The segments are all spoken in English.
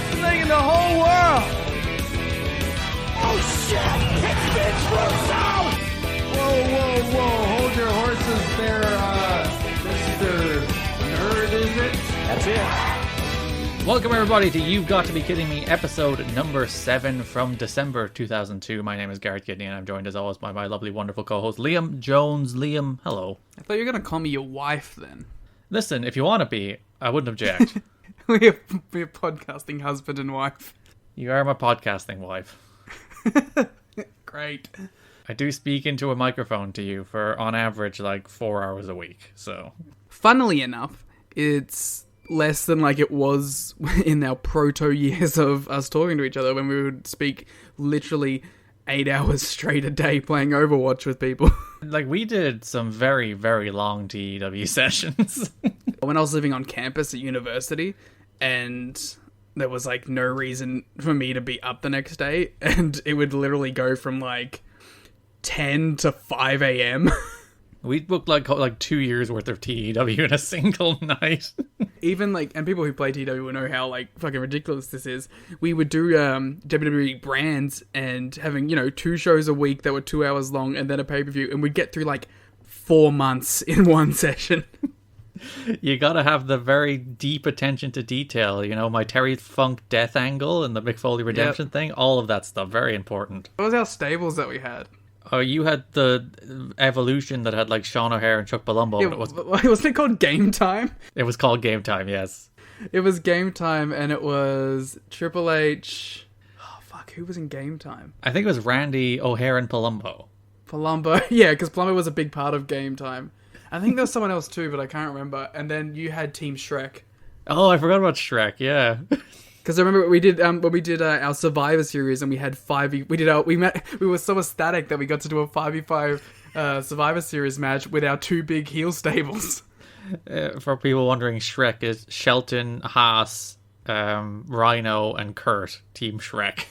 best thing in the whole world! Oh shit! It's Vince Russo! Whoa, hold your horses there, Mr. Nerd, is it? That's it. Welcome everybody to You've Got to Be Kidding Me, episode number 7 from December 2002. My name is Garrett and I'm joined as always by my lovely, wonderful co-host Liam Jones. Liam, hello. I thought you were going to call me your wife then. Listen, if you want to be, I wouldn't object. We're podcasting husband and wife. You are my podcasting wife. Great. I do speak into a microphone to you for, on average, like 4 hours a week, so... Funnily enough, it's less than like it was in our proto years of us talking to each other when we would speak literally 8 hours straight a day playing Overwatch with people. Like, we did some very, very long TEW sessions. When I was living on campus at university, and there was like no reason for me to be up the next day, and it would literally go from like 10 to 5 a.m. We booked like 2 years worth of TEW in a single night. Even like, and people who play TEW will know how like fucking ridiculous this is. We would do WWE brands and having, 2 shows a week that were 2 hours long and then a pay-per-view, and we'd get through like 4 months in one session. You gotta have the very deep attention to detail, my Terry Funk death angle and the Mick Foley redemption thing, all of that stuff, very important. What was our stables that we had? Oh, you had the Evolution that had like Sean O'Hare and Chuck Palumbo. Yeah, wasn't it called Game Time? It was called Game Time, yes. It was Game Time, and it was Triple H. Oh fuck, who was in Game Time? I think it was Randy, O'Hare, and Palumbo. Palumbo, yeah, because Palumbo was a big part of Game Time. I think there was someone else too, but I can't remember. And then you had Team Shrek. Oh, I forgot about Shrek. Yeah. Because I remember we did when we did our Survivor series, and we had 5. We were so ecstatic that we got to do a 5v5 Survivor series match with our 2 big heel stables. For people wondering, Shrek is Shelton, Haas, Rhino, and Kurt. Team Shrek.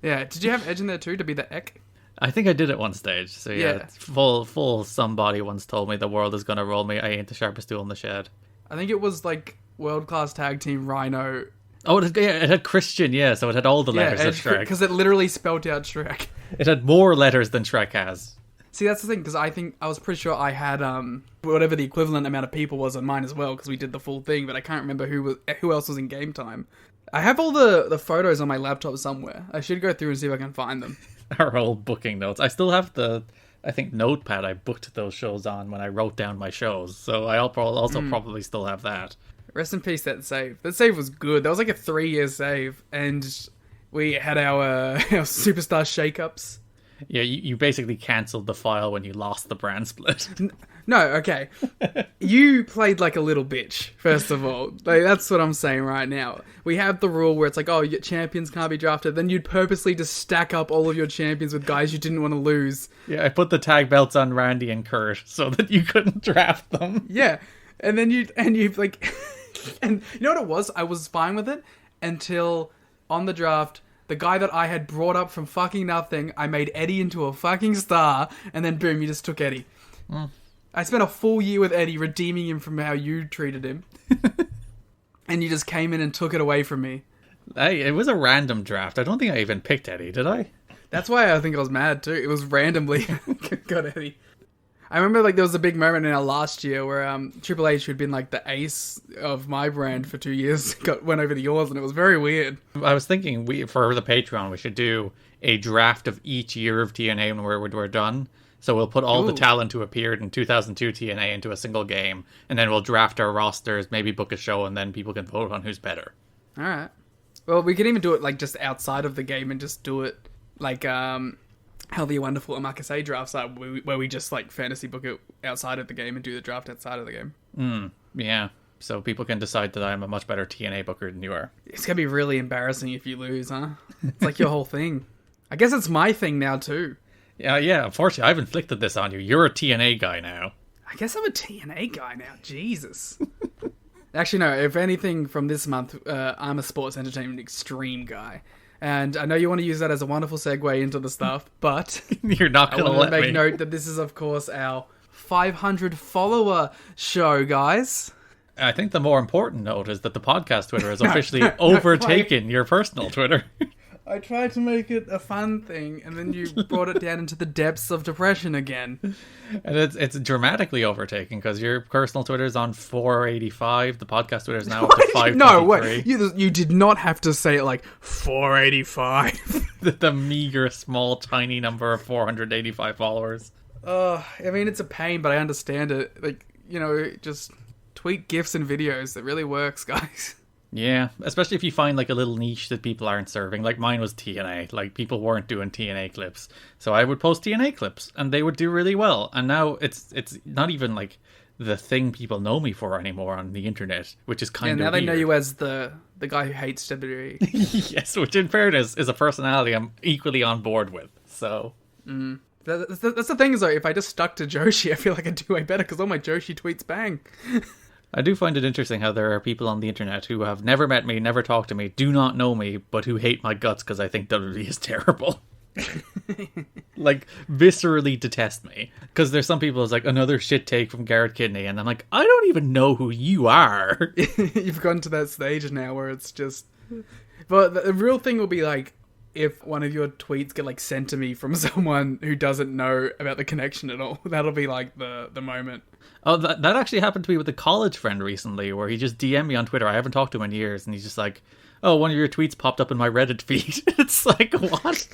Yeah. Did you have Edge in there too to be the Ek? I think I did at one stage. So yeah. Full. Somebody once told me the world is gonna roll me. I ain't the sharpest tool in the shed. I think it was like World Class Tag Team Rhino. Oh, it had Christian, yeah, so it had all the letters of Shrek. Because it literally spelled out Shrek. It had more letters than Shrek has. See, that's the thing, because I was pretty sure I had whatever the equivalent amount of people was on mine as well, because we did the full thing, but I can't remember who else was in Game Time. I have all the photos on my laptop somewhere. I should go through and see if I can find them. Our old booking notes. I still have I think, notepad I booked those shows on when I wrote down my shows, so I also probably still have that. Rest in peace, that save. That save was good. That was like a 3-year save, and we had our superstar shakeups. Yeah, you basically cancelled the file when you lost the brand split. No, okay. You played like a little bitch, first of all. Like, that's what I'm saying right now. We have the rule where it's like, oh, your champions can't be drafted. Then you'd purposely just stack up all of your champions with guys you didn't want to lose. Yeah, I put the tag belts on Randy and Kurt so that you couldn't draft them. Yeah, and then you like... And you know what it was? I was fine with it until on the draft, the guy that I had brought up from fucking nothing, I made Eddie into a fucking star, and then boom, you just took Eddie. I spent a full year with Eddie redeeming him from how you treated him. And you just came in and took it away from me. Hey, it was a random draft. I don't think I even picked Eddie, did I? That's why I think I was mad too. It was randomly got Eddie. I remember like there was a big moment in our last year where Triple H, who'd been like the ace of my brand for 2 years, went over to yours, and it was very weird. I was thinking for the Patreon we should do a draft of each year of TNA when we're done. So we'll put all the talent who appeared in 2002 TNA into a single game, and then we'll draft our rosters, maybe book a show, and then people can vote on who's better. All right. Well, we can even do it like just outside of the game and just do it like how the wonderful Omakase drafts are, where we just like fantasy book it outside of the game and do the draft outside of the game. Yeah. So people can decide that I'm a much better TNA booker than you are. It's going to be really embarrassing if you lose, huh? It's like your whole thing. I guess it's my thing now too. Yeah, unfortunately I've inflicted this on you. You're a TNA guy now. I guess I'm a TNA guy now. Jesus. Actually, no, if anything from this month, I'm a Sports Entertainment Xtreme guy. And I know you want to use that as a wonderful segue into the stuff, but you're not going to let me. I want to make note that this is, of course, our 500 follower show, guys. I think the more important note is that the podcast Twitter has officially overtaken your personal Twitter. I tried to make it a fun thing, and then you brought it down into the depths of depression again. And it's dramatically overtaken, because your personal Twitter is on 485, the podcast Twitter is now up to 523. No, wait, you did not have to say it like 485. the meager, small, tiny number of 485 followers. I mean, it's a pain, but I understand it. Like, just tweet GIFs and videos. It really works, guys. Yeah, especially if you find like a little niche that people aren't serving. Like mine was TNA. Like people weren't doing TNA clips, so I would post TNA clips, and they would do really well. And now it's not even like the thing people know me for anymore on the internet, which is kind of now weird. they know you as the guy who hates WWE. Yes, which in fairness is a personality I'm equally on board with. So That's the thing is though, if I just stuck to Joshi, I feel like I'd do way better because all my Joshi tweets bang. I do find it interesting how there are people on the internet who have never met me, never talked to me, do not know me, but who hate my guts because I think WWE is terrible. Like, viscerally detest me. Because there's some people who's like, another shit take from Garrett Kidney, and I'm like, I don't even know who you are. You've gotten to that stage now where it's just... But the real thing will be like, if one of your tweets get like sent to me from someone who doesn't know about the connection at all, that'll be like the moment. Oh, that actually happened to me with a college friend recently, where he just DM'd me on Twitter. I haven't talked to him in years, and he's just like, oh, one of your tweets popped up in my Reddit feed. It's like, what?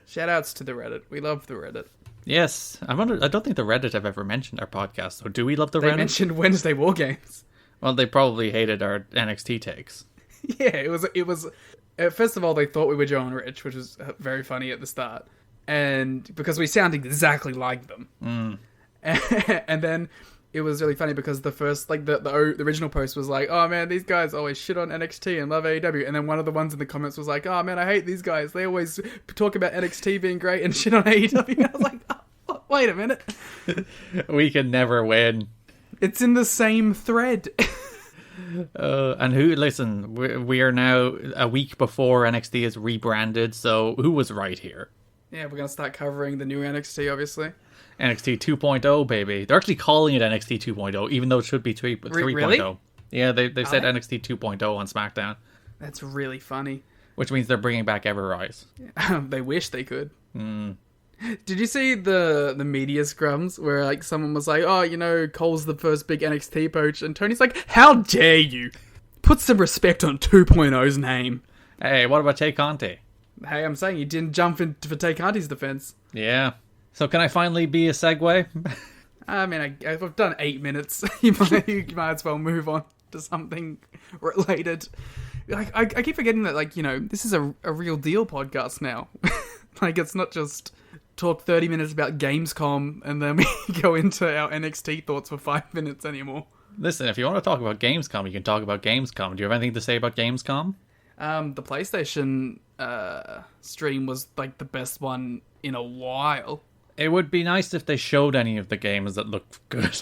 Shoutouts to the Reddit. We love the Reddit. Yes. I don't think the Reddit have ever mentioned our podcast, so do we love the Reddit? They mentioned Wednesday War Games. Well, they probably hated our NXT takes. Yeah, it was... First of all, they thought we were Joe and Rich, which was very funny at the start. And because we sound exactly like them. And then it was really funny because the first, like, the original post was like, oh man, these guys always shit on NXT and love AEW. And then one of the ones in the comments was like, oh man, I hate these guys. They always talk about NXT being great and shit on AEW. And I was like, oh, wait a minute. We can never win. It's in the same thread. And listen, we are now a week before NXT is rebranded, so who was right here? Yeah, we're going to start covering the new NXT, obviously. NXT 2.0, baby. They're actually calling it NXT 2.0, even though it should be 3.0. Really? Yeah, they've said NXT 2.0 on SmackDown. That's really funny. Which means they're bringing back Ever Rise. They wish they could. Did you see the media scrums where like someone was like, oh, Cole's the first big NXT poach, and Tony's like, how dare you? Put some respect on 2.0's name. Hey, what about Tay Conti? Hey, I'm saying you didn't jump in for Tay Conti's defense. Yeah. So can I finally be a segue? I mean, I've done 8 minutes. you might as well move on to something related. I keep forgetting that, like, this is a real deal podcast now. Like, it's not just talk 30 minutes about Gamescom and then we go into our NXT thoughts for 5 minutes anymore. Listen, if you want to talk about Gamescom, you can talk about Gamescom. Do you have anything to say about Gamescom? The PlayStation stream was, like, the best one in a while. It would be nice if they showed any of the games that looked good.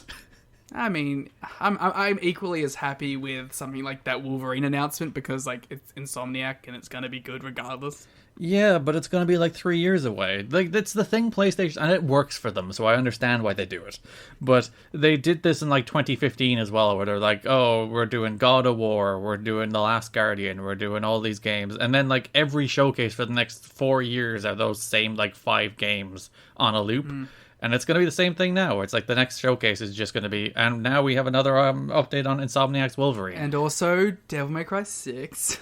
I mean, I'm equally as happy with something like that Wolverine announcement because, like, it's Insomniac and it's going to be good regardless. Yeah, but it's going to be like 3 years away. Like, that's the thing, PlayStation, and it works for them, so I understand why they do it. But they did this in like 2015 as well, where they're like, oh, we're doing God of War, we're doing The Last Guardian, we're doing all these games. And then like every showcase for the next 4 years are those same like 5 games on a loop. And it's going to be the same thing now, where it's like the next showcase is just going to be, and now we have another update on Insomniac's Wolverine. And also Devil May Cry 6.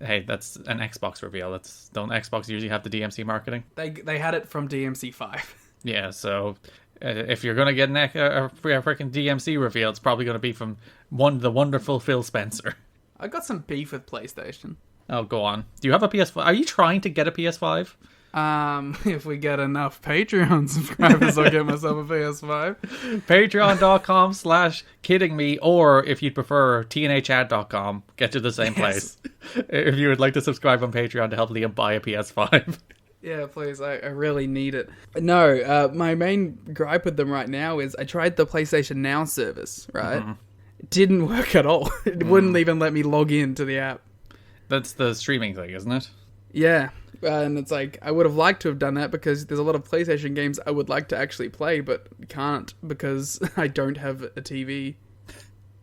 Hey, that's an Xbox reveal. Don't Xbox usually have the DMC marketing? They had it from DMC 5. Yeah, so if you're going to get a freaking DMC reveal, it's probably going to be from the wonderful Phil Spencer. I got some beef with PlayStation. Oh, go on. Do you have a PS5? Are you trying to get a PS5? If we get enough Patreon subscribers, I'll get myself a PS5. Patreon.com/kiddingme, or if you'd prefer, TNAChat.com. Get to the same place. If you would like to subscribe on Patreon to help Liam buy a PS5. Yeah, please. I really need it. No, my main gripe with them right now is I tried the PlayStation Now service, right? It didn't work at all. It wouldn't even let me log into the app. That's the streaming thing, isn't it? Yeah. And it's like, I would have liked to have done that because there's a lot of PlayStation games I would like to actually play, but can't because I don't have a TV.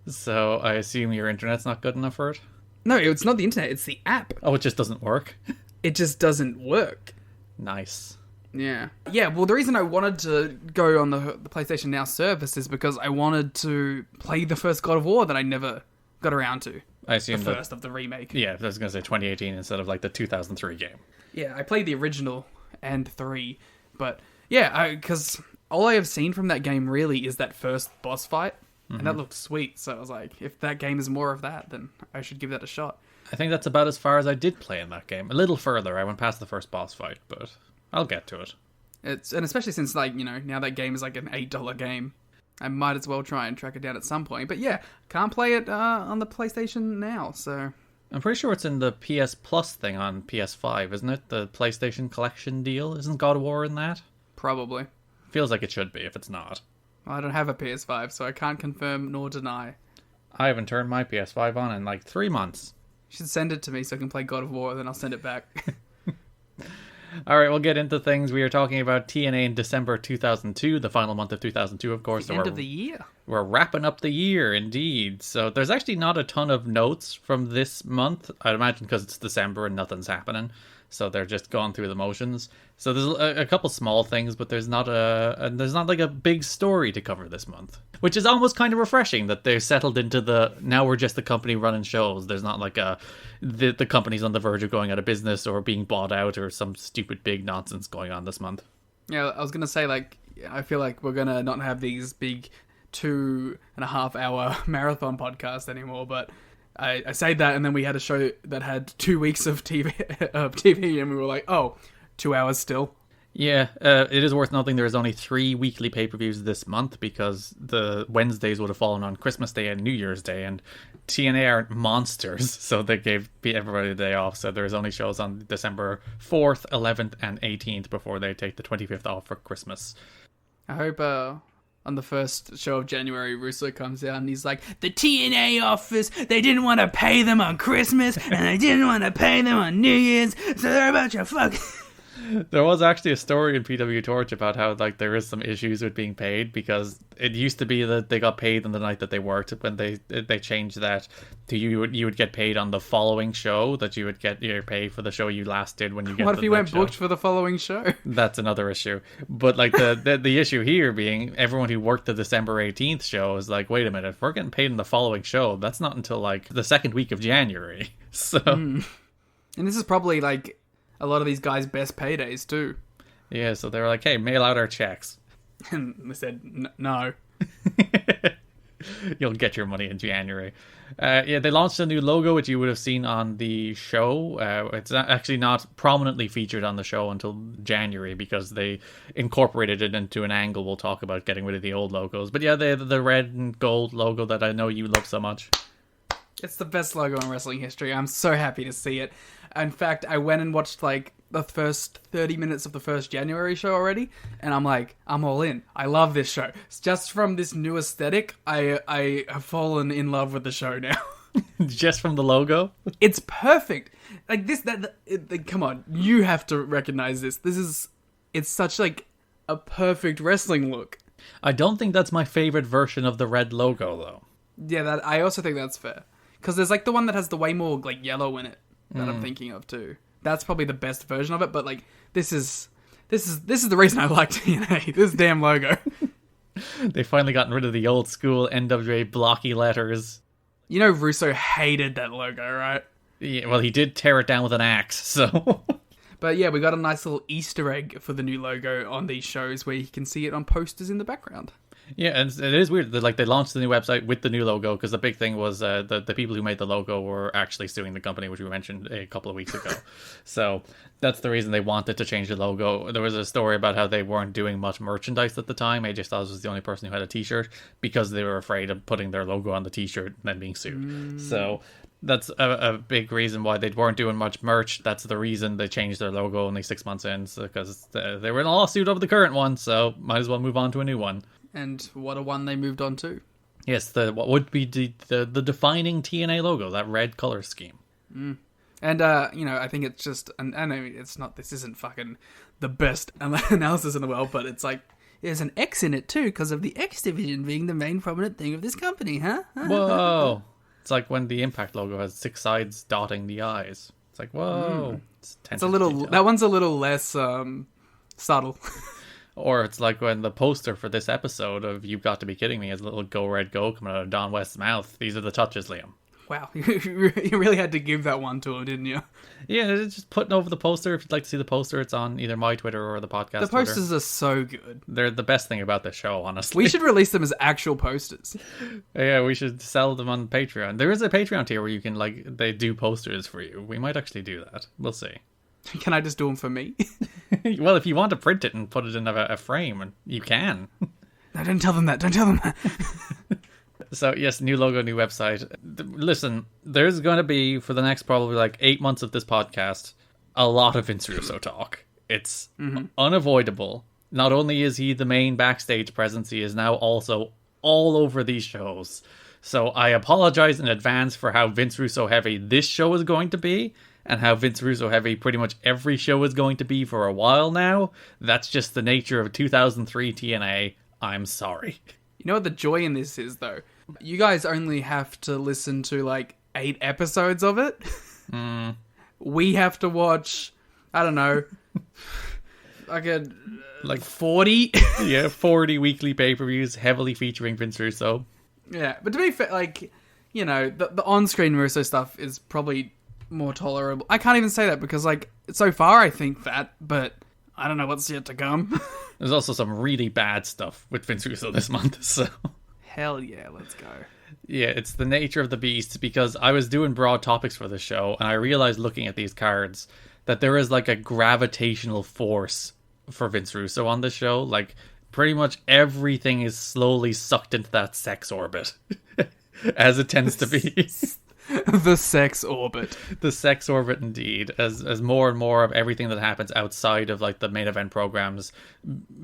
So I assume your internet's not good enough for it? No, it's not the internet, it's the app. Oh, it just doesn't work? It just doesn't work. Nice. Yeah. Yeah, well, the reason I wanted to go on the PlayStation Now service is because I wanted to play the first God of War that I never got around to. I assume the first of the remake. Yeah, I was going to say 2018 instead of like the 2003 game. Yeah, I played the original and 3, but yeah, because all I have seen from that game really is that first boss fight, and that looked sweet, so I was like, if that game is more of that, then I should give that a shot. I think that's about as far as I did play in that game. A little further, I went past the first boss fight, but I'll get to it. And especially since, like, you know, now that game is like an $8 game, I might as well try and track it down at some point. But yeah, can't play it on the PlayStation Now, so... I'm pretty sure it's in the PS Plus thing on PS5, isn't it? The PlayStation Collection deal? Isn't God of War in that? Probably. Feels like it should be, if it's not. Well, I don't have a PS5, so I can't confirm nor deny. I haven't turned my PS5 on in like 3 months. You should send it to me so I can play God of War, then I'll send it back. Alright, we'll get into things. We are talking about TNA in December 2002, the final month of 2002, of course. The end of the year. We're wrapping up the year, indeed. So there's actually not a ton of notes from this month, I'd imagine because it's December and nothing's happening. So they're just going through the motions. So there's a couple small things, but there's not like a big story to cover this month, which is almost kind of refreshing that they're settled into the now we're just the company running shows. There's not like the company's on the verge of going out of business or being bought out or some stupid big nonsense going on this month. Yeah, I was gonna say, like, I feel like we're gonna not have these big 2.5 hour marathon podcasts anymore, but I say that, and then we had a show that had 2 weeks of TV, and we were like, oh, 2 hours still. Yeah, it is worth noting there is only 3 weekly pay-per-views this month because the Wednesdays would have fallen on Christmas Day and New Year's Day, and TNA aren't monsters, so they gave everybody the day off, so there's only shows on December 4th, 11th, and 18th before they take the 25th off for Christmas. I hope on the first show of January, Russo comes out and he's like, the TNA office, they didn't want to pay them on Christmas, and they didn't want to pay them on New Year's, so they're a bunch of fucking... There was actually a story in PW Torch about how like there is some issues with being paid because it used to be that they got paid on the night that they worked. When they changed that to you would get paid on the following show, that you would get your pay for the show you last did when you get. What if you went booked for the following show? That's another issue. But like the issue here being everyone who worked the December 18th show is like, wait a minute, if we're getting paid in the following show, that's not until like the second week of January. So, and this is probably like a lot of these guys' best paydays too. Yeah, so they were like, hey, mail out our checks. And they said, no. You'll get your money in January. Yeah, they launched a new logo, which you would have seen on the show. It's actually not prominently featured on the show until January because they incorporated it into an angle we'll talk about getting rid of the old logos. But yeah, the red and gold logo that I know you love so much. It's the best logo in wrestling history. I'm so happy to see it. In fact, I went and watched like the first 30 minutes of the first January show already, and I'm like, I'm all in. I love this show. Just from this new aesthetic, I have fallen in love with the show now. Just from the logo? It's perfect. Like this, come on, you have to recognize this. It's such like a perfect wrestling look. I don't think that's my favorite version of the red logo though. Yeah, I also think that's fair. Because there's like the one that has the way more like yellow in it that I'm thinking of too. That's probably the best version of it, but like this is the reason I like TNA. This damn logo. They finally gotten rid of the old school NWA blocky letters. You know Russo hated that logo, right? Yeah, well, he did tear it down with an axe, so... But yeah, we got a nice little Easter egg for the new logo on these shows where you can see it on posters in the background. Yeah, and it is weird that like they launched the new website with the new logo because the big thing was the people who made the logo were actually suing the company, which we mentioned a couple of weeks ago. So that's the reason they wanted to change the logo. There was a story about how they weren't doing much merchandise at the time. AJ Styles was the only person who had a t-shirt because they were afraid of putting their logo on the t-shirt and then being sued. So that's a big reason why they weren't doing much merch. That's the reason they changed their logo only 6 months in, because they were in a lawsuit over the current one, so might as well move on to a new one. And what a one they moved on to. Yes, what would be the defining TNA logo, that red color scheme. And, I think it's just... And I mean, it's not... This isn't fucking the best analysis in the world, but it's like... there's an X in it too because of the X division being the main prominent thing of this company, huh? Whoa. It's like when the Impact logo has 6 sides dotting the eyes. It's like, whoa. It's a little. That one's a little less subtle. Or it's like when the poster for this episode of You've Got to Be Kidding Me has a little Go Red Go coming out of Don West's mouth. These are the touches, Liam. Wow, you really had to give that one to him, didn't you? Yeah, it's just putting over the poster. If you'd like to see the poster, it's on either my Twitter or the podcast The posters Twitter. are so good. They're the best thing about this show, honestly. We should release them as actual posters. Yeah, we should sell them on Patreon. There is a Patreon tier where you can, like, they do posters for you. We might actually do that. We'll see. Can I just do them for me? Well, if you want to print it and put it in a frame, you can. No, don't tell them that. Don't tell them that. So, yes, new logo, new website. Listen, there's going to be, for the next probably like 8 months of this podcast, a lot of Vince Russo talk. It's unavoidable. Not only is he the main backstage presence, he is now also all over these shows. So I apologize in advance for how Vince Russo heavy this show is going to be, and how Vince Russo heavy pretty much every show is going to be for a while now. That's just the nature of 2003 TNA. I'm sorry. You know what the joy in this is, though? You guys only have to listen to, like, 8 episodes of it. We have to watch, I don't know, like 40? Yeah, 40 weekly pay-per-views heavily featuring Vince Russo. Yeah, but to be fair, like, you know, the on-screen Russo stuff is probably more tolerable. I can't even say that because, like, so far I think that, but I don't know what's yet to come. There's also some really bad stuff with Vince Russo this month, so... Hell yeah, let's go. Yeah, it's the nature of the beast, because I was doing broad topics for the show, and I realized looking at these cards that there is, like, a gravitational force for Vince Russo on the show. Like, pretty much everything is slowly sucked into that sex orbit, as it tends to be. The sex orbit. The sex orbit, indeed, as more and more of everything that happens outside of, like, the main event programs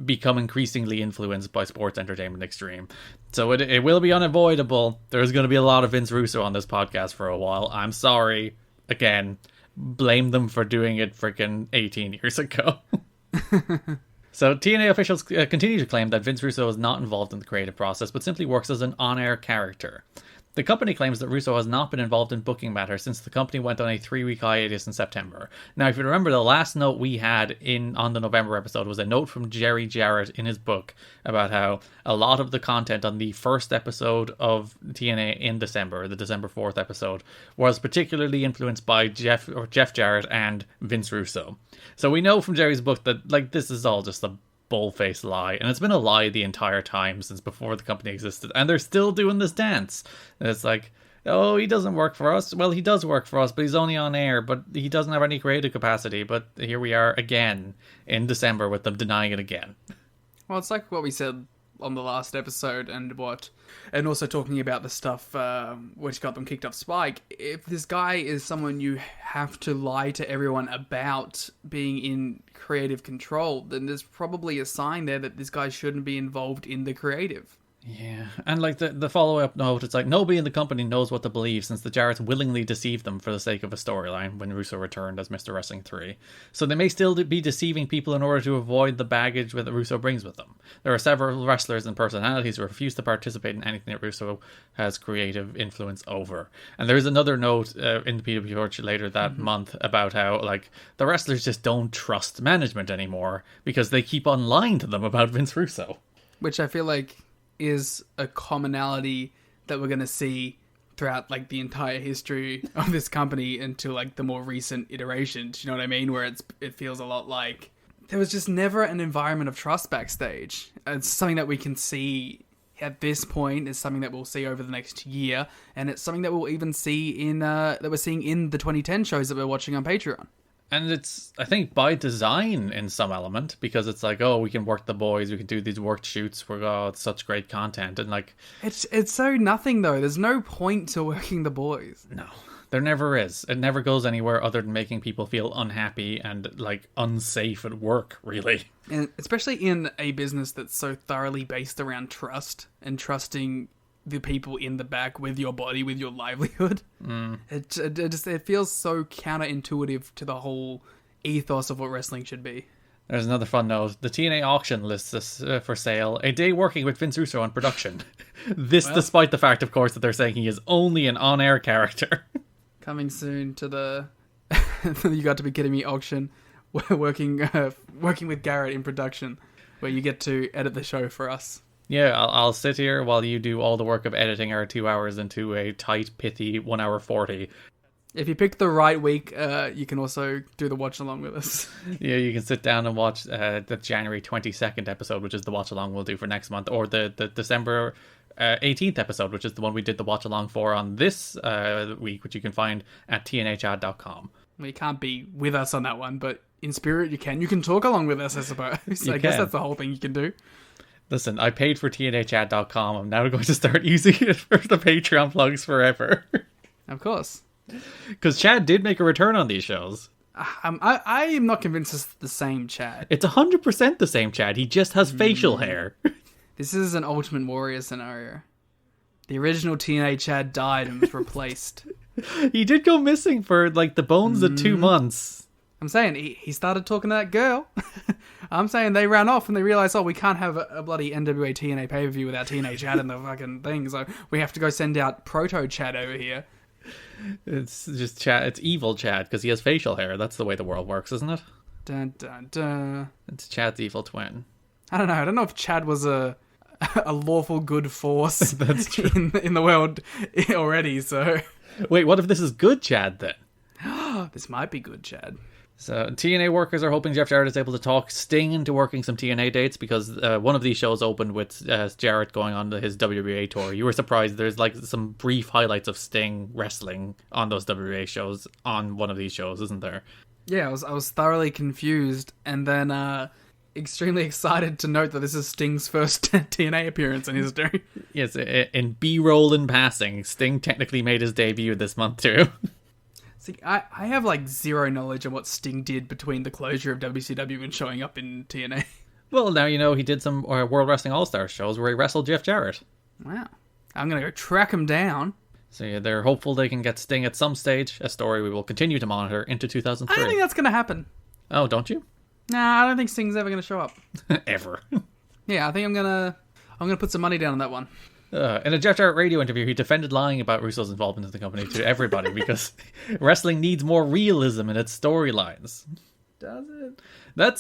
become increasingly influenced by Sports Entertainment Xtreme. So it will be unavoidable. There's going to be a lot of Vince Russo on this podcast for a while. I'm sorry. Again, blame them for doing it freaking 18 years ago. So TNA officials continue to claim that Vince Russo is not involved in the creative process, but simply works as an on-air character. The company claims that Russo has not been involved in booking matters since the company went on a 3-week hiatus in September. Now, if you remember, the last note we had on the November episode was a note from Jarrett in his book about how a lot of the content on the first episode of TNA in December, the December 4th episode, was particularly influenced by Jeff Jarrett and Vince Russo. So we know from Jerry's book that, like, this is all just a bull-faced lie, and it's been a lie the entire time since before the company existed, and they're still doing this dance. And it's like, oh, he doesn't work for us. Well, he does work for us, but he's only on air, but he doesn't have any creative capacity. But here we are again in December with them denying it again. Well, it's like what we said on the last episode, and also talking about the stuff which got them kicked off Spike. If this guy is someone you have to lie to everyone about being in creative control, then there's probably a sign there that this guy shouldn't be involved in the creative. Yeah, and like the follow-up note, it's like nobody in the company knows what to believe since the Jarretts willingly deceived them for the sake of a storyline when Russo returned as Mr. Wrestling 3. So they may still be deceiving people in order to avoid the baggage that Russo brings with them. There are several wrestlers and personalities who refuse to participate in anything that Russo has creative influence over. And there's another note in the PW Torch later that month about how, like, the wrestlers just don't trust management anymore because they keep on lying to them about Vince Russo. Which I feel like is a commonality that we're going to see throughout, like, the entire history of this company until, like, the more recent iterations, you know what I mean? Where it feels a lot like there was just never an environment of trust backstage. It's something that we can see at this point, is something that we'll see over the next year, and it's something that we'll even see that we're seeing in the 2010 shows that we're watching on Patreon. And it's, I think, by design in some element, because it's like, oh, we can work the boys, we can do these worked shoots, it's such great content, and like... It's so nothing, though. There's no point to working the boys. No, there never is. It never goes anywhere other than making people feel unhappy and, like, unsafe at work, really. And especially in a business that's so thoroughly based around trust, and trusting the people in the back with your body, with your livelihood. It feels so counterintuitive to the whole ethos of what wrestling should be. There's another fun note. The TNA auction lists this for sale. A day working with Vince Russo on production. Despite the fact, of course, that they're saying he is only an on-air character. Coming soon to the You Got to Be Kidding Me auction. Working with Garrett in production, where you get to edit the show for us. Yeah, I'll sit here while you do all the work of editing our 2 hours into a tight, pithy 1 hour 40. If you pick the right week, you can also do the watch along with us. Yeah, you can sit down and watch the January 22nd episode, which is the watch along we'll do for next month, or the December 18th episode, which is the one we did the watch along for on this week, which you can find at tnachad.com. Well, you can't be with us on that one, but in spirit you can. You can talk along with us, I suppose. I guess that's the whole thing you can do. Listen, I paid for tnachad.com. I'm now going to start using it for the Patreon plugs forever. Of course. Because Chad did make a return on these shows. I am not convinced it's the same Chad. It's 100% the same Chad. He just has facial hair. This is an Ultimate Warrior scenario. The original TNA Chad died and was replaced. He did go missing for, like, the bones of 2 months. I'm saying, he started talking to that girl. I'm saying they ran off and they realized, we can't have a bloody NWA TNA pay-per-view without TNA Chad in the fucking thing, so we have to go send out Proto Chad over here. It's just Chad. It's evil Chad, because he has facial hair. That's the way the world works, isn't it? Dun, dun, dun. It's Chad's evil twin. I don't know. I don't know if Chad was a lawful good force That's true. in the world already, so... Wait, what if this is good Chad, then? This might be good Chad. So, TNA workers are hoping Jeff Jarrett is able to talk Sting into working some TNA dates, because one of these shows opened with Jarrett going on his WWA tour. You were surprised. There's like some brief highlights of Sting wrestling on those WWA shows on one of these shows, isn't there? Yeah, I was thoroughly confused, and then extremely excited to note that this is Sting's first TNA appearance in history. Yes, in B-roll in passing, Sting technically made his debut this month too. See, I have like zero knowledge of what Sting did between the closure of WCW and showing up in TNA. Well, now you know he did some World Wrestling All-Star shows where he wrestled Jeff Jarrett. Wow. I'm going to go track him down. So yeah, they're hopeful they can get Sting at some stage, a story we will continue to monitor into 2003. I don't think that's going to happen. Oh, don't you? Nah, I don't think Sting's ever going to show up. Ever. Yeah, I think I'm gonna put some money down on that one. In a Jeff Jarrett radio interview, he defended lying about Russo's involvement in the company to everybody because wrestling needs more realism in its storylines. Does it?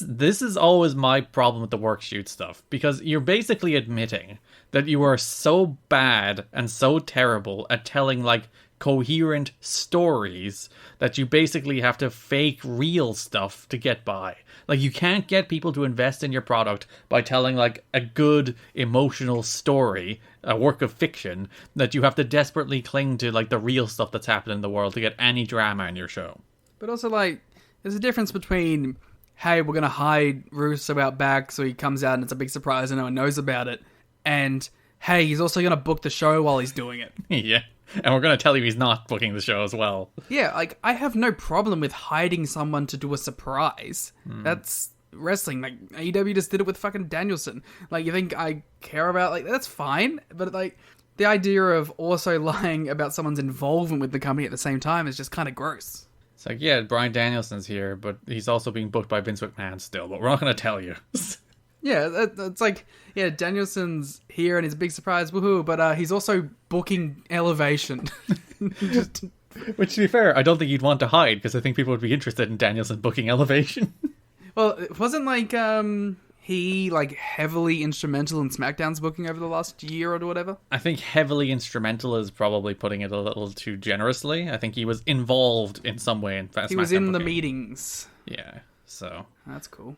This is always my problem with the work shoot stuff, because you're basically admitting that you are so bad and so terrible at telling like coherent stories that you basically have to fake real stuff to get by. Like, you can't get people to invest in your product by telling like a good emotional story, a work of fiction, that you have to desperately cling to like the real stuff that's happening in the world to get any drama in your show. But also, like, there's a difference between, hey, we're gonna hide Russo out back so he comes out and it's a big surprise and no one knows about it, and hey, he's also gonna book the show while he's doing it. Yeah. And we're going to tell you he's not booking the show as well. Yeah, like, I have no problem with hiding someone to do a surprise. That's wrestling. Like, AEW just did it with fucking Danielson. Like, you think I care about, like, that's fine. But, like, the idea of also lying about someone's involvement with the company at the same time is just kind of gross. It's like, yeah, Bryan Danielson's here, but he's also being booked by Vince McMahon still, but we're not going to tell you. Yeah, it's like, yeah, Danielson's here and it's a big surprise, woohoo, but he's also booking Elevation. Which, to be fair, I don't think you'd want to hide, because I think people would be interested in Danielson booking Elevation. Well, it wasn't like he like heavily instrumental in SmackDown's booking over the last year or whatever? I think heavily instrumental is probably putting it a little too generously. I think he was involved in some way in SmackDown He was in the booking. meetings. Yeah, so... That's cool.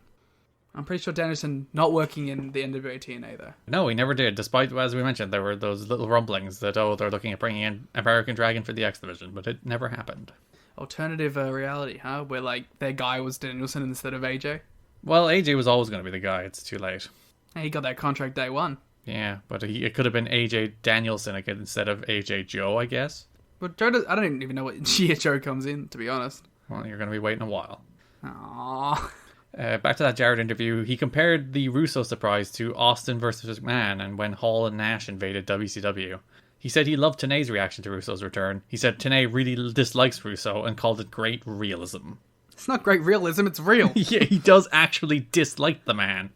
I'm pretty sure Danielson not working in the NWA TNA, though. No, he never did, despite, as we mentioned, there were those little rumblings that, they're looking at bringing in American Dragon for the X Division, but it never happened. Alternative reality, huh? Where, like, their guy was Danielson instead of AJ? Well, AJ was always going to be the guy, it's too late. Hey, he got that contract day one. Yeah, but it could have been AJ Danielson again instead of AJ Joe, I guess. But Joe I don't even know what year Joe comes in, to be honest. Well, you're going to be waiting a while. Aww. Back to that Jarrett interview, he compared the Russo surprise to Austin versus McMahon and when Hall and Nash invaded WCW. He said he loved Tna's reaction to Russo's return. He said Tna really dislikes Russo and called it great realism. It's not great realism, it's real. Yeah, he does actually dislike the man.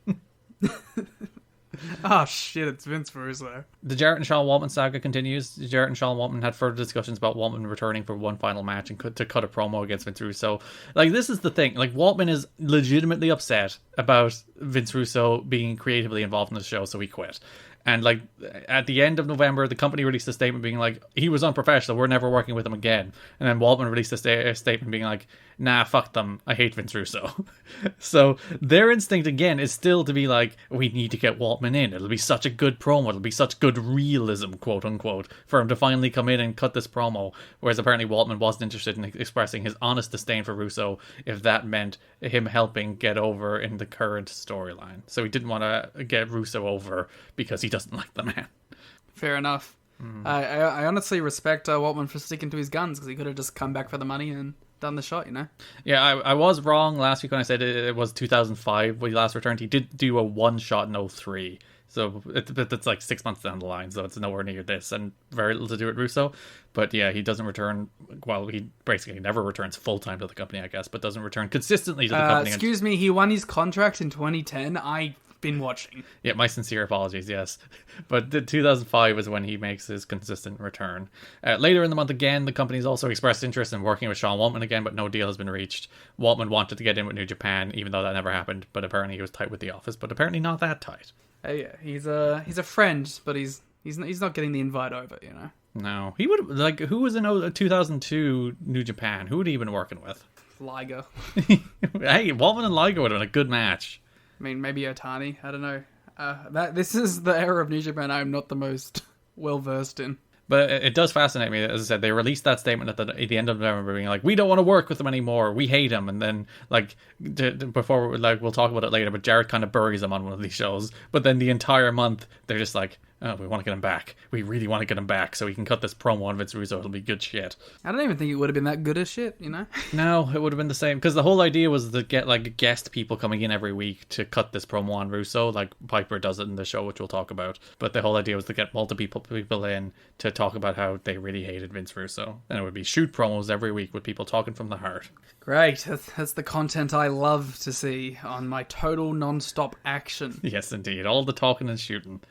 Oh shit, it's Vince Russo. The Jarrett and Sean Waltman saga continues. Jarrett and Sean Waltman had further discussions about Waltman returning for one final match and to cut a promo against Vince Russo. Like, this is the thing. Like, Waltman is legitimately upset about Vince Russo being creatively involved in the show, so he quit. And, like, at the end of November, the company released a statement being like, he was unprofessional, we're never working with him again. And then Waltman released a statement being like, nah, fuck them, I hate Vince Russo. So their instinct, again, is still to be like, we need to get Waltman in. It'll be such a good promo, it'll be such good realism, quote unquote, for him to finally come in and cut this promo. Whereas apparently Waltman wasn't interested in expressing his honest disdain for Russo if that meant him helping get over in the current storyline. So he didn't want to get Russo over because he doesn't like the man. Fair enough. I honestly respect Waltman for sticking to his guns, because he could have just come back for the money and done the shot, you know? Yeah, I was wrong last week when I said it was 2005 when he last returned. He did do a one-shot in 03. So it's like 6 months down the line, so it's nowhere near this, and very little to do with Russo. But yeah, he doesn't return, well, he basically never returns full-time to the company, I guess, but doesn't return consistently to the company. Excuse me, he won his contract in 2010. I've been watching. Yeah, my sincere apologies, yes. But 2005 is when he makes his consistent return. Later in the month again, the company's also expressed interest in working with Sean Waltman again, but no deal has been reached. Waltman wanted to get in with New Japan, even though that never happened, but apparently he was tight with the office, but apparently not that tight. Yeah, he's a friend, but he's not getting the invite over, you know. No, he would, like, who was in 2002 New Japan? Who would he have been working with? Liger. Hey, Waltman and Liger would have been a good match. I mean, maybe Otani. I don't know. This is the era of New Japan I'm not the most well versed in. But it does fascinate me. As I said, they released that statement at the end of November, being like, "We don't want to work with him anymore. We hate him." And then, like, before, like, we'll talk about it later, but Jarrett kind of buries him on one of these shows. But then the entire month, they're just like, "Oh, we want to get him back. We really want to get him back, so we can cut this promo on Vince Russo. It'll be good shit." I don't even think it would have been that good as shit, you know? No, it would have been the same. Because the whole idea was to get, like, guest people coming in every week to cut this promo on Russo. Like, Piper does it in the show, which we'll talk about. But the whole idea was to get multiple people in to talk about how they really hated Vince Russo. And it would be shoot promos every week with people talking from the heart. Great. That's the content I love to see on my total non-stop action. Yes, indeed. All the talking and shooting.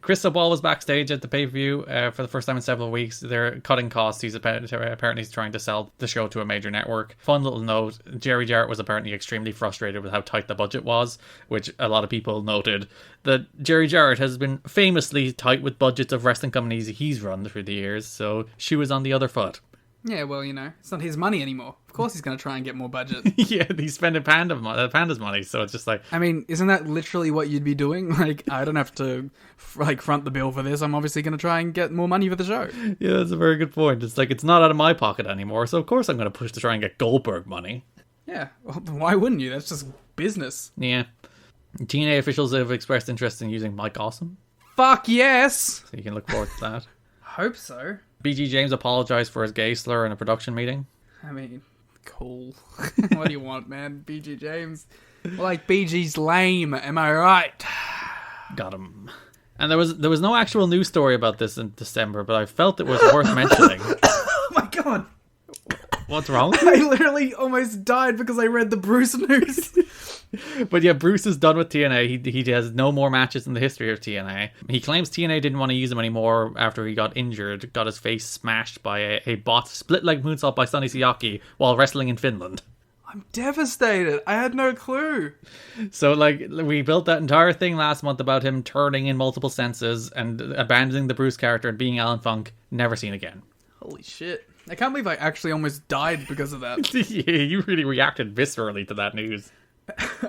Crystal Ball was backstage at the pay-per-view for the first time in several weeks. They're cutting costs. He's apparently trying to sell the show to a major network. Fun little note, Jarrett was apparently extremely frustrated with how tight the budget was, which a lot of people noted that Jarrett has been famously tight with budgets of wrestling companies he's run through the years, so she was on the other foot. Yeah, well, you know, it's not his money anymore. Of course he's going to try and get more budget. Yeah, he's spending Panda's money, so it's just like... I mean, isn't that literally what you'd be doing? Like, I don't have to, like, front the bill for this. I'm obviously going to try and get more money for the show. Yeah, that's a very good point. It's like, it's not out of my pocket anymore, so of course I'm going to push to try and get Goldberg money. Yeah, well, why wouldn't you? That's just business. Yeah. TNA officials have expressed interest in using Mike Awesome. Fuck yes! So you can look forward to that. Hope so. BG James apologized for his gay slur in a production meeting. I mean, cool. What do you want, man? BG James. Well, like, BG's lame, am I right? Got him. And there was no actual news story about this in December, but I felt it was worth mentioning. Oh my god! What's wrong? I literally almost died because I read the Bruce news. But yeah, Bruce is done with TNA. He has no more matches in the history of TNA. He claims TNA didn't want to use him anymore after he got injured, got his face smashed by a bot split-leg moonsault by Sonny Siaki while wrestling in Finland. I'm devastated. I had no clue. So, like, we built that entire thing last month about him turning in multiple senses and abandoning the Bruce character and being Alan Funk. Never seen again. Holy shit. I can't believe I actually almost died because of that. Yeah, you really reacted viscerally to that news.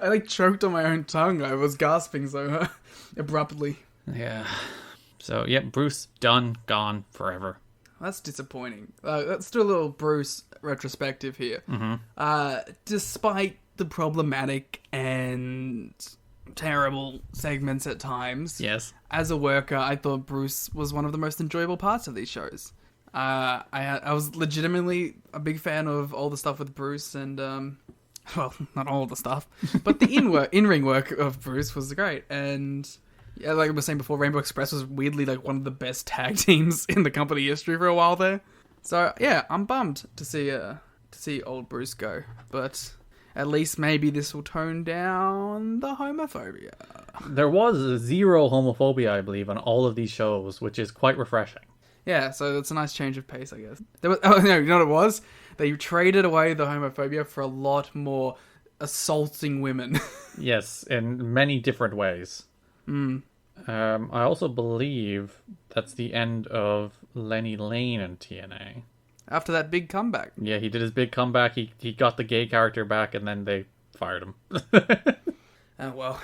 I, like, choked on my own tongue. I was gasping so abruptly. Yeah. So, yeah, Bruce, done, gone, forever. That's disappointing. Let's do a little Bruce retrospective here. Mm-hmm. Despite the problematic and terrible segments at times, yes, as a worker, I thought Bruce was one of the most enjoyable parts of these shows. I was legitimately a big fan of all the stuff with Bruce and, well, not all the stuff, but the in-ring work of Bruce was great. And yeah, like I was saying before, Rainbow Express was weirdly like one of the best tag teams in the company history for a while there. So yeah, I'm bummed to see old Bruce go. But at least maybe this will tone down the homophobia. There was zero homophobia, I believe, on all of these shows, which is quite refreshing. Yeah, so that's a nice change of pace, I guess. Oh no, you know what it was? They traded away the homophobia for a lot more assaulting women. Yes, in many different ways. I also believe that's the end of Lenny Lane in TNA. After that big comeback. Yeah, he did his big comeback. He got the gay character back, and then they fired him. Well,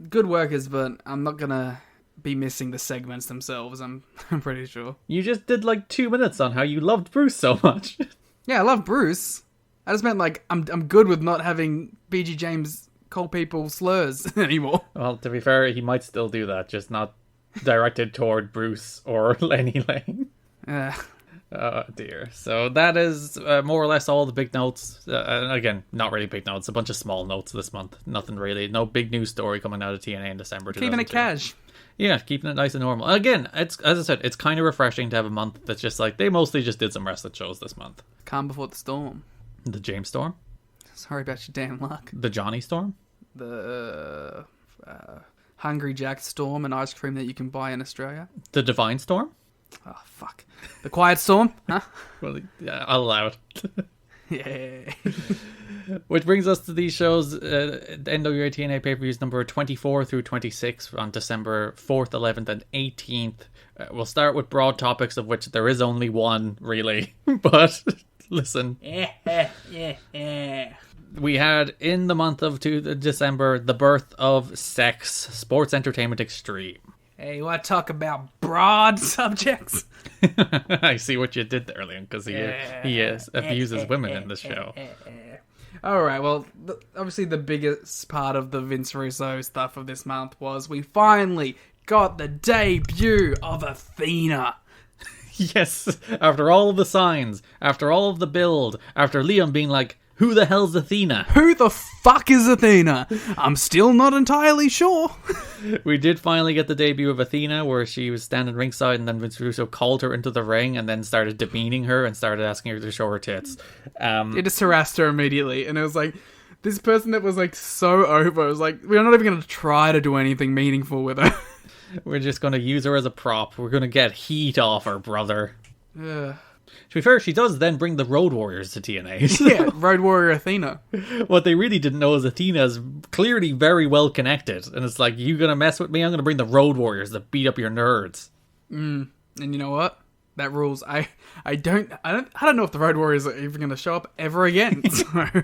good workers, but I'm not gonna be missing the segments themselves, I'm pretty sure. You just did like 2 minutes on how you loved Bruce so much. Yeah, I love Bruce. I just meant like I'm good with not having BG James call people slurs anymore. Well, to be fair, he might still do that, just not directed toward Bruce or Lenny Lane. Oh dear. So that is more or less all the big notes. And again, not really big notes, a bunch of small notes this month. Nothing really. No big news story coming out of TNA in December. Keeping it cash. Yeah, keeping it nice and normal. Again, it's, as I said, it's kind of refreshing to have a month that's just like, they mostly just did some wrestling shows this month. Calm before the storm. The James Storm. Sorry about your damn luck. The Johnny Storm. The Hungry Jack Storm and ice cream that you can buy in Australia. The Divine Storm. Oh, fuck. The Quiet Storm? Huh? Well, yeah, I'll allow it. Yeah. Which brings us to these shows, NWA TNA pay-per-views number 24 through 26 on December 4th, 11th, and 18th. We'll start with broad topics, of which there is only one, really. But, listen. We had, in the month of December, the birth of S.E.X, Sports Entertainment Xtreme. Hey, you want to talk about broad subjects? I see what you did there, Liam, because he abuses women in this show. Alright, well, obviously the biggest part of the Vince Russo stuff of this month was we finally got the debut of Athena. Yes, after all of the signs, after all of the build, after Liam being like, who the hell's Athena? Who the fuck is Athena? I'm still not entirely sure. We did finally get the debut of Athena, where she was standing ringside and then Vince Russo called her into the ring and then started demeaning her and started asking her to show her tits. It just harassed her immediately, and it was like, this person that was like so over, it was like, we're not even going to try to do anything meaningful with her. We're just going to use her as a prop. We're going to get heat off her, brother. Yeah. To be fair, she does then bring the Road Warriors to TNA. So. Yeah, Road Warrior Athena. What they really didn't know is Athena's clearly very well connected. And it's like, you gonna mess with me? I'm gonna bring the Road Warriors to beat up your nerds. And you know what? That rules. I don't know if the Road Warriors are even gonna show up ever again. So.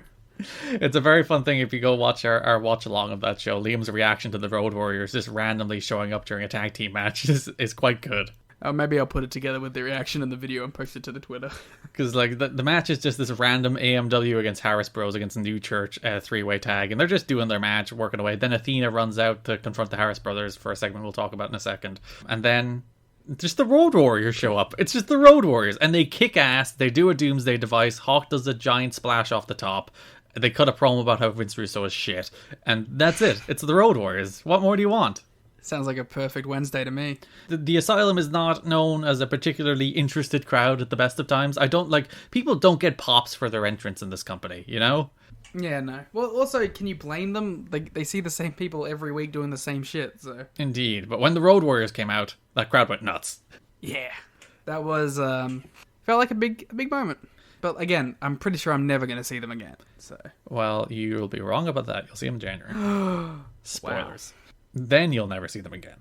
It's a very fun thing if you go watch our watch along of that show. Liam's reaction to the Road Warriors just randomly showing up during a tag team match is quite good. Maybe I'll put it together with the reaction in the video and post it to the Twitter. Because like the match is just this random AMW against Harris Bros against New Church 3-way tag, and they're just doing their match, working away. Then Athena runs out to confront the Harris Brothers for a segment we'll talk about in a second, and then just the Road Warriors show up. It's just the Road Warriors, and they kick ass. They do a Doomsday device. Hawk does a giant splash off the top. They cut a promo about how Vince Russo is shit, and that's it. It's the Road Warriors. What more do you want? Sounds like a perfect Wednesday to me. The Asylum is not known as a particularly interested crowd at the best of times. People don't get pops for their entrance in this company, you know? Yeah, no. Well, also, can you blame them? They see the same people every week doing the same shit, so... Indeed, but when the Road Warriors came out, that crowd went nuts. Yeah. That was, felt like a big moment. But again, I'm pretty sure I'm never going to see them again, so... Well, you'll be wrong about that. You'll see them in January. Spoilers. Wow. Then you'll never see them again.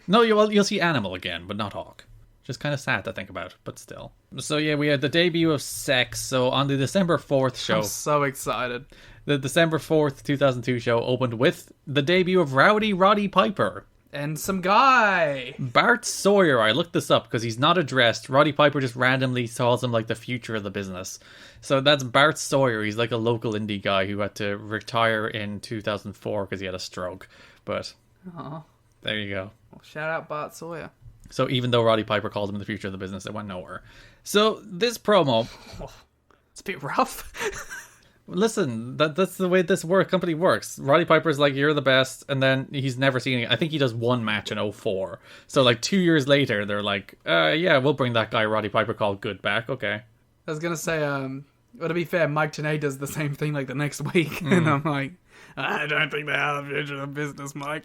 No, you'll see Animal again, but not Hawk. Just kind of sad to think about, but still. So yeah, we had the debut of S.E.X. So on the December 4th show... I'm so excited. The December 4th, 2002 show opened with the debut of Roddy Piper. And some guy. Bart Sawyer. I looked this up because he's not addressed. Roddy Piper just randomly calls him like the future of the business. So that's Bart Sawyer. He's like a local indie guy who had to retire in 2004 because he had a stroke. But there you go. Well, shout out Bart Sawyer. So even though Roddy Piper called him the future of the business, it went nowhere. So this promo... It's a bit rough. Listen, that's the way this company works. Roddy Piper's like, you're the best, and then he's never seen it. I think he does one match in 2004. So like 2 years later, they're like, yeah, we'll bring that guy Roddy Piper called Good back, okay. I was going to say, Well, to be fair, Mike Tenay does the same thing like the next week, and I'm like, I don't think they have a vision of business, Mike.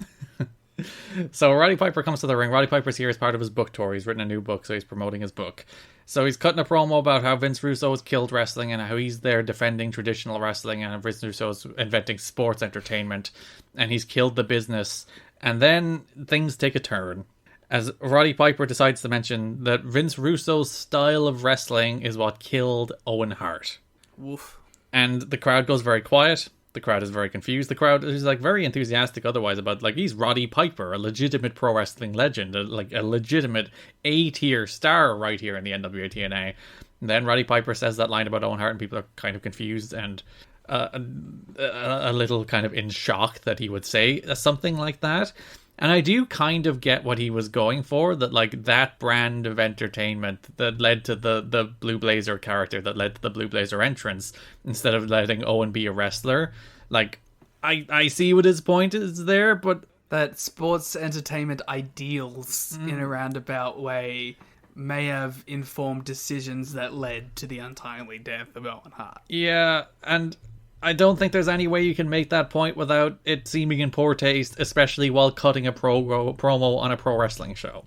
So Roddy Piper comes to the ring. Roddy Piper's here as part of his book tour. He's written a new book, so he's promoting his book. So he's cutting a promo about how Vince Russo has killed wrestling and how he's there defending traditional wrestling, and Vince Russo's inventing sports entertainment, and he's killed the business. And then things take a turn as Roddy Piper decides to mention that Vince Russo's style of wrestling is what killed Owen Hart. Woof. And the crowd goes very quiet. The crowd is very confused. The crowd is like very enthusiastic otherwise about, like, he's Roddy Piper, a legitimate pro wrestling legend, a legitimate A-tier star right here in the NWA TNA. And then Roddy Piper says that line about Owen Hart and people are kind of confused and a little kind of in shock that he would say something like that. And I do kind of get what he was going for, that like that brand of entertainment that led to the Blue Blazer character, that led to the Blue Blazer entrance, instead of letting Owen be a wrestler. Like, I see what his point is there, but that sports entertainment ideals in a roundabout way may have informed decisions that led to the untimely death of Owen Hart. Yeah, and I don't think there's any way you can make that point without it seeming in poor taste, especially while cutting a promo on a pro wrestling show.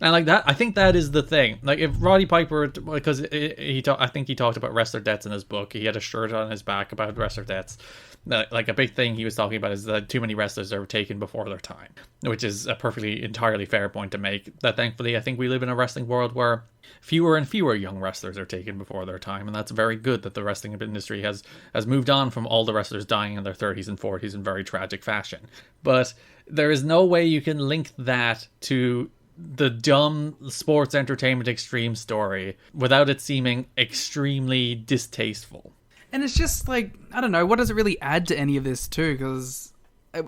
And like that, I think that is the thing. Like if Roddy Piper, because I think he talked about wrestler deaths in his book. He had a shirt on his back about wrestler deaths. Like a big thing he was talking about is that too many wrestlers are taken before their time, which is a perfectly entirely fair point to make. That thankfully I think we live in a wrestling world where fewer and fewer young wrestlers are taken before their time, and that's very good that the wrestling industry has moved on from all the wrestlers dying in their 30s and 40s in very tragic fashion. But there is no way you can link that to the dumb Sports Entertainment Xtreme story without it seeming extremely distasteful. And it's just like, I don't know, what does it really add to any of this too? Because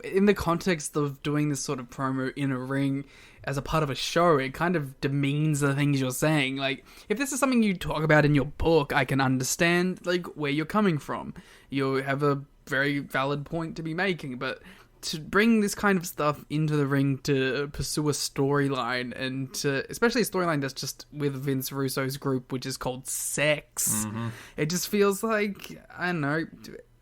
in the context of doing this sort of promo in a ring as a part of a show, it kind of demeans the things you're saying. Like, if this is something you talk about in your book, I can understand, like, where you're coming from. You have a very valid point to be making, but to bring this kind of stuff into the ring to pursue a storyline, and to, especially a storyline that's just with Vince Russo's group, which is called S.E.X, it just feels like, I don't know,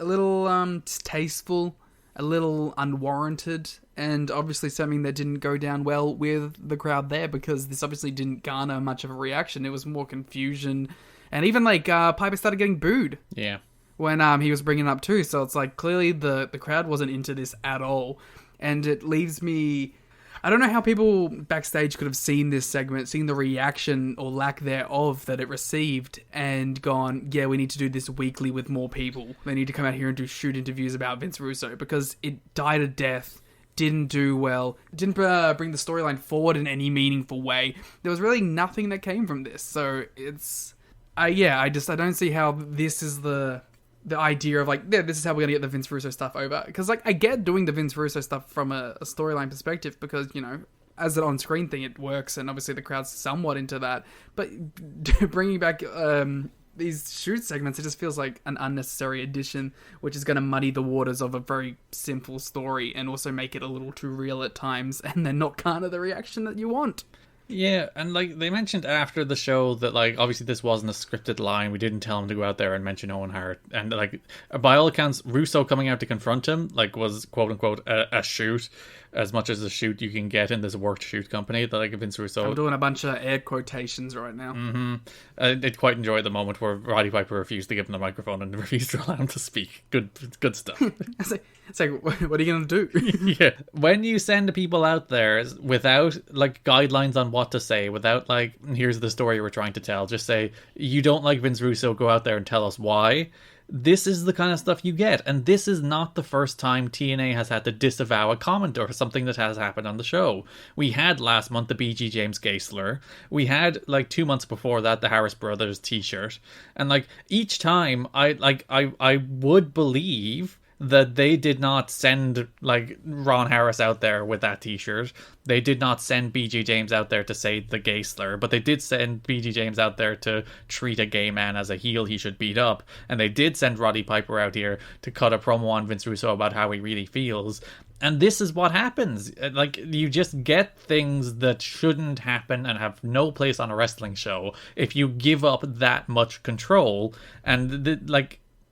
a little distasteful, a little unwarranted, and obviously something that didn't go down well with the crowd there, because this obviously didn't garner much of a reaction. It was more confusion, and even like Piper started getting booed. Yeah. When he was bringing it up too, so it's like clearly the crowd wasn't into this at all, and it leaves me. I don't know how people backstage could have seen this segment, seen the reaction or lack thereof that it received, and gone, yeah, we need to do this weekly with more people. They need to come out here and do shoot interviews about Vince Russo, because it died a death, didn't do well, didn't bring the storyline forward in any meaningful way. There was really nothing that came from this, so it's. I don't see how this is the idea of like, yeah, this is how we're gonna get the Vince Russo stuff over. Because like, I get doing the Vince Russo stuff from a storyline perspective, because, you know, as an on-screen thing, it works, and obviously the crowd's somewhat into that. But bringing back these shoot segments, it just feels like an unnecessary addition, which is going to muddy the waters of a very simple story, and also make it a little too real at times, and then not garner the reaction that you want. Yeah, and like they mentioned after the show that like obviously this wasn't a scripted line. We didn't tell him to go out there and mention Owen Hart, and like by all accounts, Russo coming out to confront him like was quote unquote a shoot, as much as a shoot you can get in this worked shoot company that like Vince Russo. I'm doing a bunch of air quotations right now. I did quite enjoy the moment where Roddy Piper refused to give him the microphone and refused to allow him to speak. Good stuff. It's like, what are you gonna do? Yeah, when you send people out there without like guidelines on what to say, without like, here's the story we're trying to tell, just say you don't like Vince Russo, go out there and tell us why. This is the kind of stuff you get, and this is not the first time TNA has had to disavow a comment or something that has happened on the show. We had last month the BG James Gay slur. We had like 2 months before that the Harris Brothers t-shirt, and like each time I would believe that they did not send, like, Ron Harris out there with that t-shirt. They did not send BG James out there to say the gay slur, but they did send BG James out there to treat a gay man as a heel he should beat up. And they did send Roddy Piper out here to cut a promo on Vince Russo about how he really feels. And this is what happens. Like, you just get things that shouldn't happen and have no place on a wrestling show if you give up that much control. And,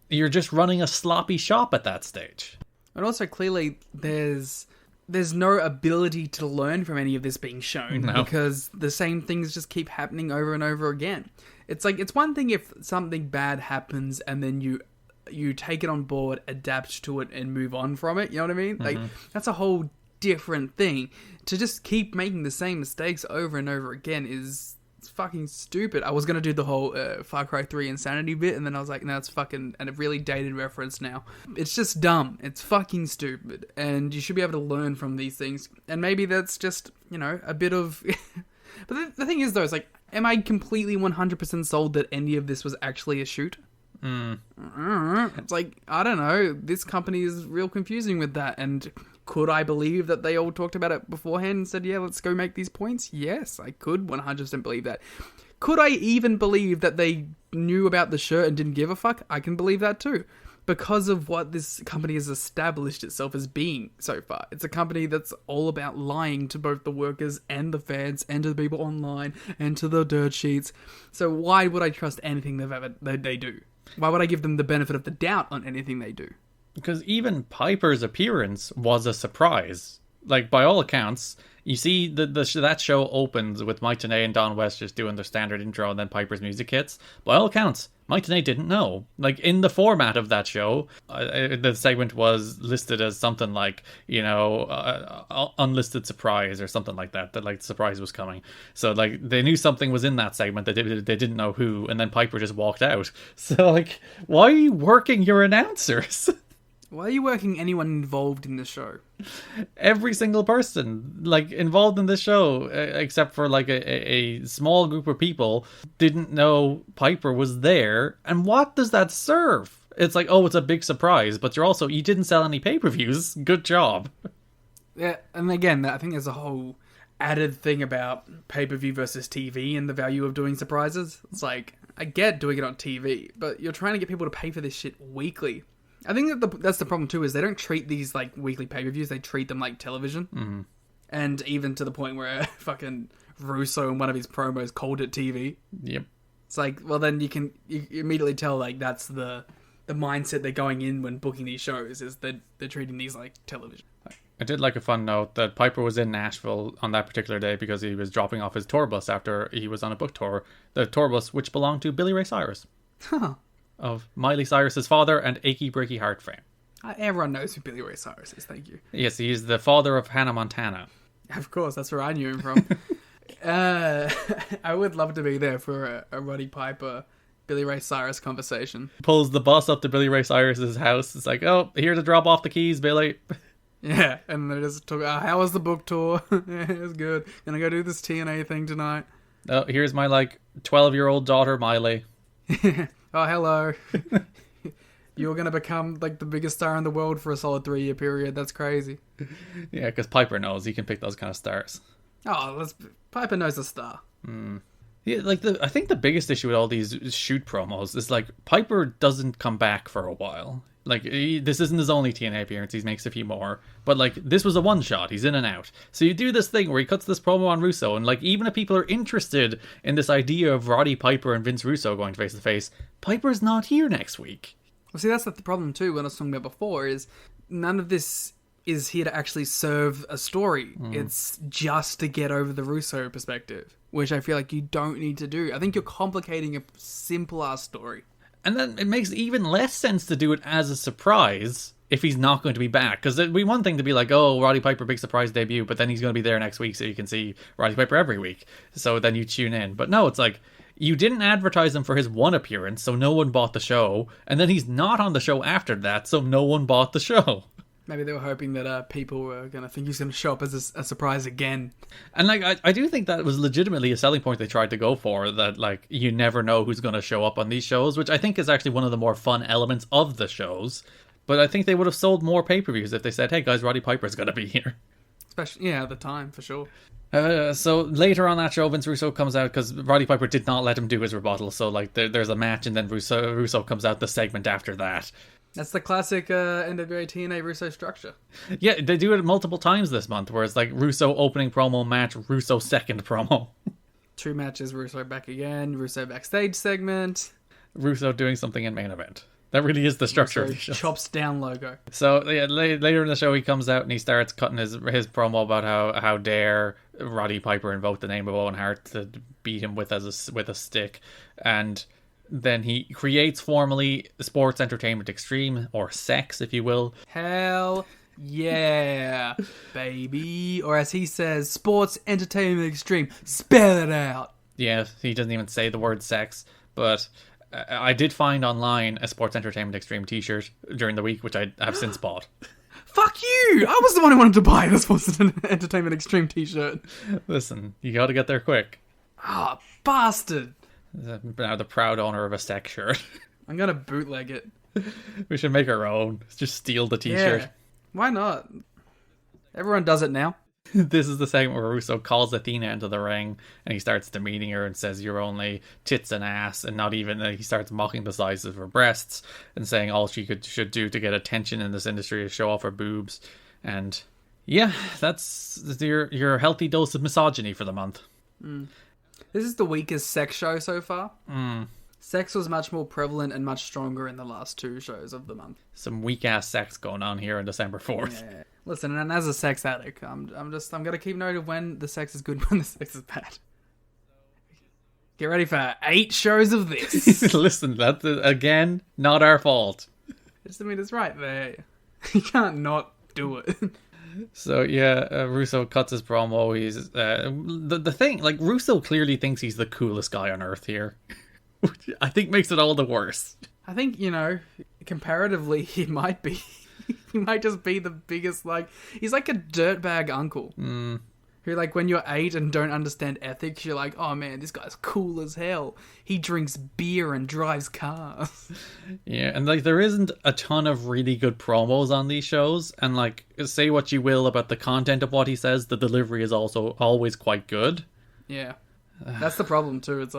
you're just running a sloppy shop at that stage. And also, clearly, there's no ability to learn from any of this being shown. No. Because the same things just keep happening over and over again. It's like, it's one thing if something bad happens and then you take it on board, adapt to it, and move on from it. You know what I mean? Like, that's a whole different thing. To just keep making the same mistakes over and over again is fucking stupid. I was going to do the whole Far Cry 3 insanity bit, and then I was like, no, it's fucking a really dated reference now. It's just dumb. It's fucking stupid. And you should be able to learn from these things. And maybe that's just, a bit of... But the thing is, though, it's like, am I completely 100% sold that any of this was actually a shoot? It's like, I don't know, this company is real confusing with that, and could I believe that they all talked about it beforehand and said, yeah, let's go make these points? Yes, I could 100% believe that. Could I even believe that they knew about the shirt and didn't give a fuck? I can believe that too, because of what this company has established itself as being so far. It's a company that's all about lying to both the workers and the fans and to the people online and to the dirt sheets. So why would I trust anything they do? Why would I give them the benefit of the doubt on anything they do? Because even Piper's appearance was a surprise. Like, by all accounts, you see that show opens with Mike Tenay and Don West just doing their standard intro, and then Piper's music hits. By all accounts, Mike Tenay didn't know. Like, in the format of that show, the segment was listed as something like, unlisted surprise or something like that, like, the surprise was coming. So, like, they knew something was in that segment, they didn't know who, and then Piper just walked out. So, like, why are you working your announcers? Why are you working anyone involved in the show? Every single person, like, involved in this show, except for, like, a small group of people, didn't know Piper was there. And what does that serve? It's like, oh, it's a big surprise, but you didn't sell any pay-per-views. Good job. Yeah, and again, I think there's a whole added thing about pay-per-view versus TV and the value of doing surprises. It's like, I get doing it on TV, but you're trying to get people to pay for this shit weekly. I think that's the problem too, is they don't treat these like weekly pay-per-views, they treat them like television. Mm-hmm. And even to the point where fucking Russo in one of his promos called it TV. Yep. It's like, well, then you immediately tell, like, that's the mindset they're going in when booking these shows, is that they're treating these like television. I did like a fun note that Piper was in Nashville on that particular day because he was dropping off his tour bus after he was on a book tour. The tour bus, which belonged to Billy Ray Cyrus. Huh. Of Miley Cyrus's father and Achy Breaky Heart fame. Everyone knows who Billy Ray Cyrus is, thank you. Yes, he's the father of Hannah Montana. Of course, that's where I knew him from. I would love to be there for a Roddy Piper, Billy Ray Cyrus conversation. Pulls the bus up to Billy Ray Cyrus's house. It's like, oh, here to drop off the keys, Billy. Yeah, and they just talk, how was the book tour? Yeah, it was good. Gonna go do this TNA thing tonight. Oh, here's my, 12-year-old daughter, Miley. Oh, hello. You're going to become, the biggest star in the world for a solid 3-year period. That's crazy. Yeah, because Piper knows he can pick those kind of stars. Oh, Piper knows a star. Yeah, I think the biggest issue with all these shoot promos is, Piper doesn't come back for a while. This isn't his only TNA appearance. He makes a few more. But, this was a one-shot. He's in and out. So you do this thing where he cuts this promo on Russo, and, even if people are interested in this idea of Roddy Piper and Vince Russo going face-to-face, Piper's not here next week. Well, see, that's the problem, too, when I was talking about before, is none of this is here to actually serve a story. It's just to get over the Russo perspective, which I feel like you don't need to do. I think you're complicating a simple-ass story. And then it makes even less sense to do it as a surprise if he's not going to be back. Because it'd be one thing to be like, oh, Roddy Piper, big surprise debut, but then he's going to be there next week so you can see Roddy Piper every week. So then you tune in. But no, it's like, you didn't advertise him for his one appearance, so no one bought the show. And then he's not on the show after that, so no one bought the show. Maybe they were hoping that people were going to think he's going to show up as a surprise again. And, I do think that was legitimately a selling point they tried to go for, that, you never know who's going to show up on these shows, which I think is actually one of the more fun elements of the shows. But I think they would have sold more pay-per-views if they said, hey guys, Roddy Piper's going to be here. Especially, at the time, for sure. So later on that show, Vince Russo comes out because Roddy Piper did not let him do his rebuttal. So like there's a match, and then Russo comes out the segment after that. That's the classic NWA TNA Russo structure. Yeah, they do it multiple times this month, where it's like Russo opening promo match, Russo second promo. 2 matches, Russo back again, Russo backstage segment. Russo doing something in main event. That really is the structure of the show. Chops down logo. So yeah, later in the show, he comes out and he starts cutting his promo about how dare Roddy Piper invoke the name of Owen Hart to beat him with a stick, and then he creates formally Sports Entertainment Xtreme, or S.E.X, if you will. Hell yeah, baby. Or as he says, Sports Entertainment Xtreme. Spell it out. Yeah, he doesn't even say the word S.E.X, but I did find online a Sports Entertainment Xtreme t-shirt during the week, which I have since bought. Fuck you! I was the one who wanted to buy the Sports Entertainment Xtreme t-shirt. Listen, you gotta get there quick. Ah, bastard. Now the proud owner of a S.E.X shirt. I'm gonna bootleg it. We should make our own. Just steal the t-shirt. Yeah, why not? Everyone does it now. This is the segment where Russo calls Athena into the ring, and he starts demeaning her and says, you're only tits and ass, and not even, he starts mocking the size of her breasts, and saying all she should do to get attention in this industry is show off her boobs. And yeah, that's your healthy dose of misogyny for the month. This is the weakest S.E.X show so far. S.E.X was much more prevalent and much stronger in the last 2 shows of the month. Some weak-ass sex going on here on December 4th. Yeah. Listen, and as a S.E.X addict, I'm gonna keep note of when the S.E.X is good, when the S.E.X is bad. Get ready for 8 shows of this. Listen, that's, again, not our fault. It's right there. You can't not do it. So yeah, Russo cuts his promo. He's the thing, like, Russo clearly thinks he's the coolest guy on earth here. Which I think makes it all the worse. I think, comparatively, he might be. He might just be the biggest, he's like a dirtbag uncle. Who, when you're 8 and don't understand ethics, you're like, oh man, this guy's cool as hell. He drinks beer and drives cars. Yeah, and there isn't a ton of really good promos on these shows, and say what you will about the content of what he says, the delivery is also always quite good. Yeah. That's the problem too. It's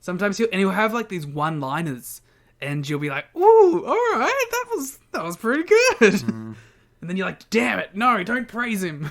sometimes he'll have these one-liners, and you'll be like, ooh, alright, that was pretty good. And then you're like, damn it, no, don't praise him.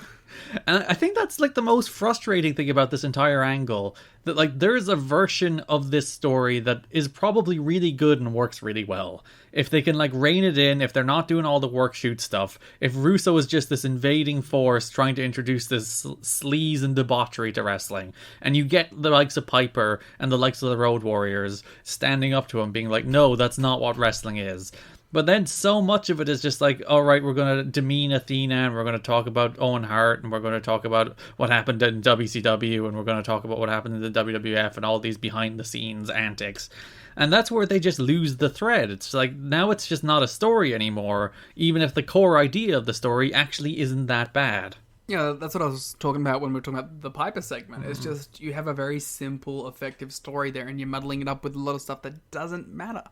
And I think that's the most frustrating thing about this entire angle, that there is a version of this story that is probably really good and works really well. If they can rein it in, if they're not doing all the work shoot stuff, if Russo is just this invading force trying to introduce this sleaze and debauchery to wrestling, and you get the likes of Piper and the likes of the Road Warriors standing up to him being like, no, that's not what wrestling is. But then so much of it is just all right, we're going to demean Athena, and we're going to talk about Owen Hart, and we're going to talk about what happened in WCW, and we're going to talk about what happened in the WWF, and all these behind-the-scenes antics. And that's where they just lose the thread. It's now it's just not a story anymore, even if the core idea of the story actually isn't that bad. Yeah, that's what I was talking about when we were talking about the Piper segment. It's just, you have a very simple, effective story there, and you're muddling it up with a lot of stuff that doesn't matter.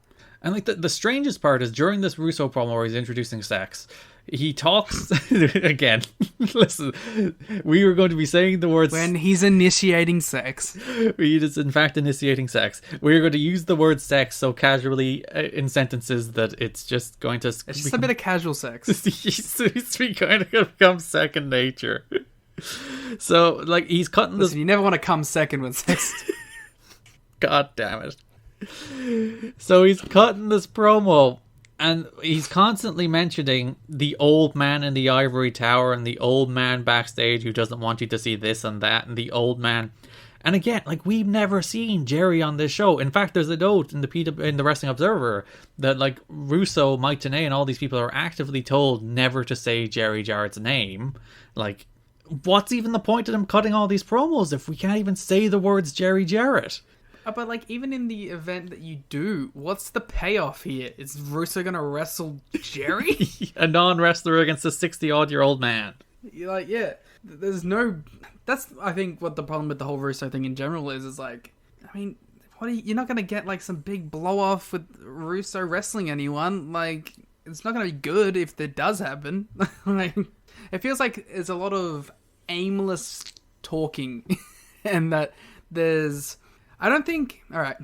And the strangest part is during this Russo promo where he's introducing S.E.X, he talks again. Listen, we were going to be saying the words when he's initiating S.E.X. He is in fact initiating S.E.X. We're going to use the word S.E.X so casually in sentences that it's just going to. It's just a bit of casual sex. It's going to become second nature. So he's cutting this. Listen, you never want to come second with sex. God damn it. So he's cutting this promo, and he's constantly mentioning the old man in the ivory tower and the old man backstage who doesn't want you to see this and that, and the old man. And again, we've never seen Jerry on this show. In fact, there's a note in the Wrestling Observer that Russo, Mike Tenay, and all these people are actively told never to say Jerry Jarrett's name. What's even the point of them cutting all these promos if we can't even say the words Jerry Jarrett? But even in the event that you do, what's the payoff here? Is Russo gonna wrestle Jerry? A non-wrestler against a 60-odd-year-old man. You're yeah. There's no. That's I think what the problem with the whole Russo thing in general is you're not gonna get some big blow off with Russo wrestling anyone. it's not going to be good if it does happen. Like, it feels like there's a lot of aimless talking, and that there's. I don't think. All right,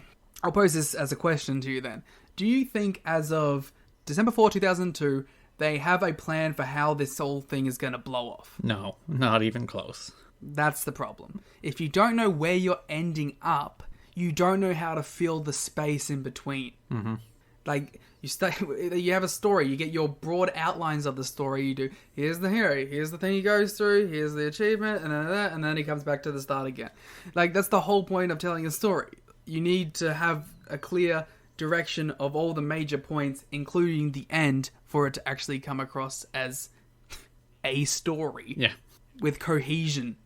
I'll pose this as a question to you then. Do you think as of December 4, 2002, they have a plan for how this whole thing is going to blow off? No, not even close. That's the problem. If you don't know where you're ending up, you don't know how to fill the space in between. Mm-hmm. Like, you have a story, you get your broad outlines of the story, you do, here's the hero, here's the thing he goes through, here's the achievement, and then he comes back to the start again. Like, that's the whole point of telling a story. You need to have a clear direction of all the major points, including the end, for it to actually come across as a story. Yeah. With cohesion.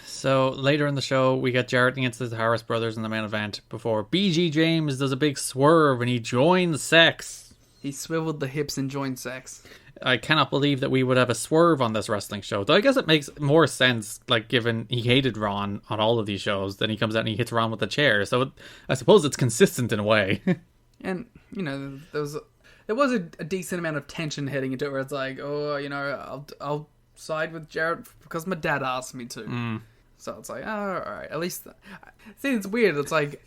So later in the show, we get Jarrett against the Harris brothers in the main event before BG James does a big swerve and he joins S.E.X. He swiveled the hips and joined S.E.X. I cannot believe that we would have a swerve on this wrestling show. Though I guess it makes more sense, like, given he hated Ron on all of these shows, then he comes out and he hits Ron with a chair. So I suppose it's consistent in a way. And, you know, there was a decent amount of tension heading into it where it's like, oh, you know, I'll side with Jarrett because my dad asked me to. So it's like, oh, alright, at least... See, it's weird. It's like,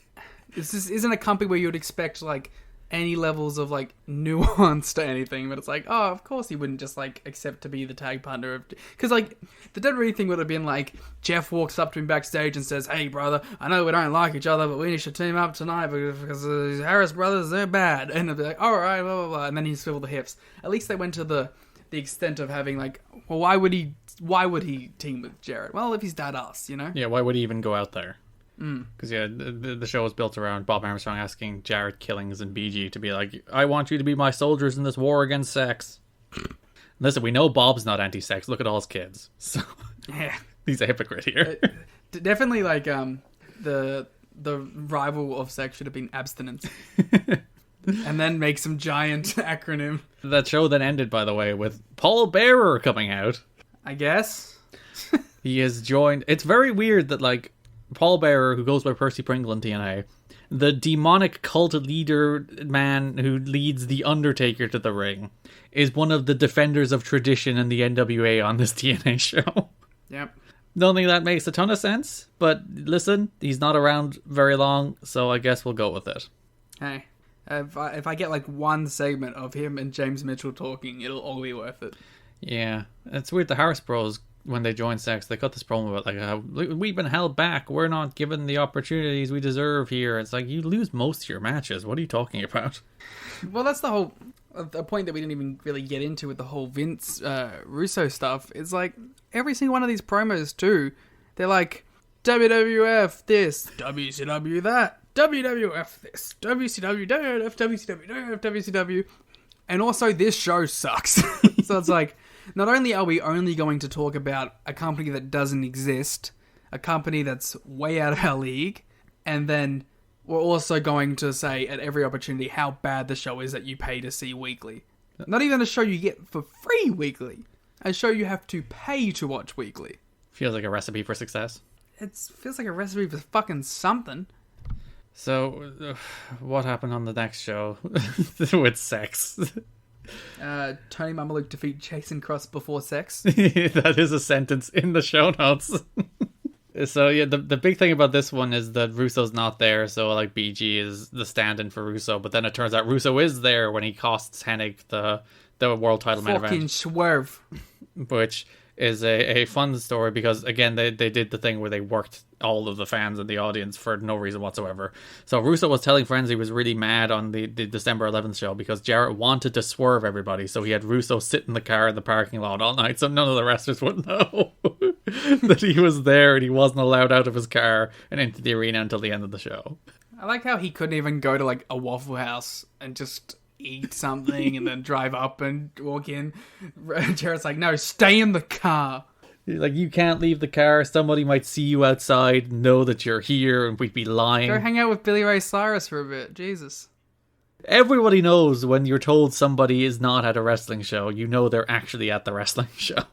this isn't a company where you would expect, like, any levels of, like, nuance to anything, but it's like, oh, of course he wouldn't just, like, accept to be the tag partner of... Because, like, the Dead Ready thing would have been like, Jeff walks up to him backstage and says, hey, brother, I know we don't like each other, but we need to team up tonight because these Harris brothers, they're bad. And they'd be like, alright, blah, blah, blah, and then he'd swivel the hips. At least they went to the extent of having, like, well, why would he team with Jarrett? Well, if he's dad ass, you know? Yeah, why would he even go out there? Because, the show is built around Bob Armstrong asking Jarrett Killings and BG to be like, I want you to be my soldiers in this war against sex. Listen, we know Bob's not anti-sex. Look at all his kids. So, yeah. He's a hypocrite here. Definitely, like, the rival of sex should have been abstinence. And then make some giant acronym. That show then ended, by the way, with Paul Bearer coming out. I guess. He has joined... It's very weird that, like, Paul Bearer, who goes by Percy Pringle in TNA, the demonic cult leader man who leads The Undertaker to the ring, is one of the defenders of tradition in the NWA on this TNA show. Yep. Don't think that makes a ton of sense, but listen, he's not around very long, so I guess we'll go with it. Hey. If I get, like, one segment of him and James Mitchell talking, it'll all be worth it. Yeah. It's weird, the Harris Bros, when they joined S.E.X, they cut this promo about, like, we've been held back, we're not given the opportunities we deserve here. It's like, you lose most of your matches, what are you talking about? Well, that's the point that we didn't even really get into with the whole Vince Russo stuff. It's like, every single one of these promos, too, they're like, WWF this, WCW that. WWF this, WCW, WCW, WCW, and also this show sucks. So it's like, not only are we only going to talk about a company that doesn't exist, a company that's way out of our league, and then we're also going to say at every opportunity how bad the show is that you pay to see weekly. Not even a show you get for free weekly, a show you have to pay to watch weekly. Feels like a recipe for success. It feels like a recipe for fucking something. So, what happened on the next show with S.E.X? Tony Mamaluke defeat Jason Cross before S.E.X. That is a sentence in the show notes. So, yeah, the big thing about this one is that Russo's not there, so, like, BG is the stand-in for Russo, but then it turns out Russo is there when he costs Hennig the world title main event. Fucking swerve. Which is a fun story because, again, they did the thing where they worked all of the fans in the audience for no reason whatsoever. So Russo was telling friends he was really mad on the December 11th show because Jarrett wanted to swerve everybody, so he had Russo sit in the car in the parking lot all night so none of the wrestlers would know that he was there and he wasn't allowed out of his car and into the arena until the end of the show. I like how he couldn't even go to, like, a Waffle House and just eat something and then drive up and walk in. Jarrett's like, no, stay in the car. Like, you can't leave the car. Somebody might see you outside, know that you're here, and we'd be lying. Go hang out with Billy Ray Cyrus for a bit. Jesus. Everybody knows when you're told somebody is not at a wrestling show, you know they're actually at the wrestling show.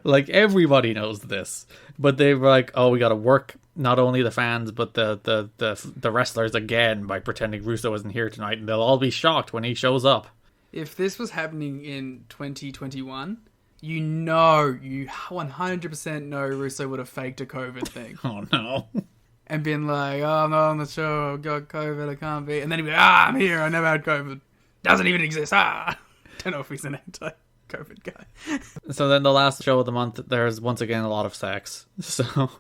Like, everybody knows this. But they were like, oh, we gotta work not only the fans, but the wrestlers again by pretending Russo isn't here tonight, and they'll all be shocked when he shows up. If this was happening in 2021, you 100% know Russo would have faked a COVID thing. Oh, no. And been like, oh, I'm not on the show, I've got COVID, I can't be. And then he'd be like, I'm here, I never had COVID. Doesn't even exist, Don't know if he's an anti-COVID guy. So then the last show of the month, there's once again a lot of sex. So...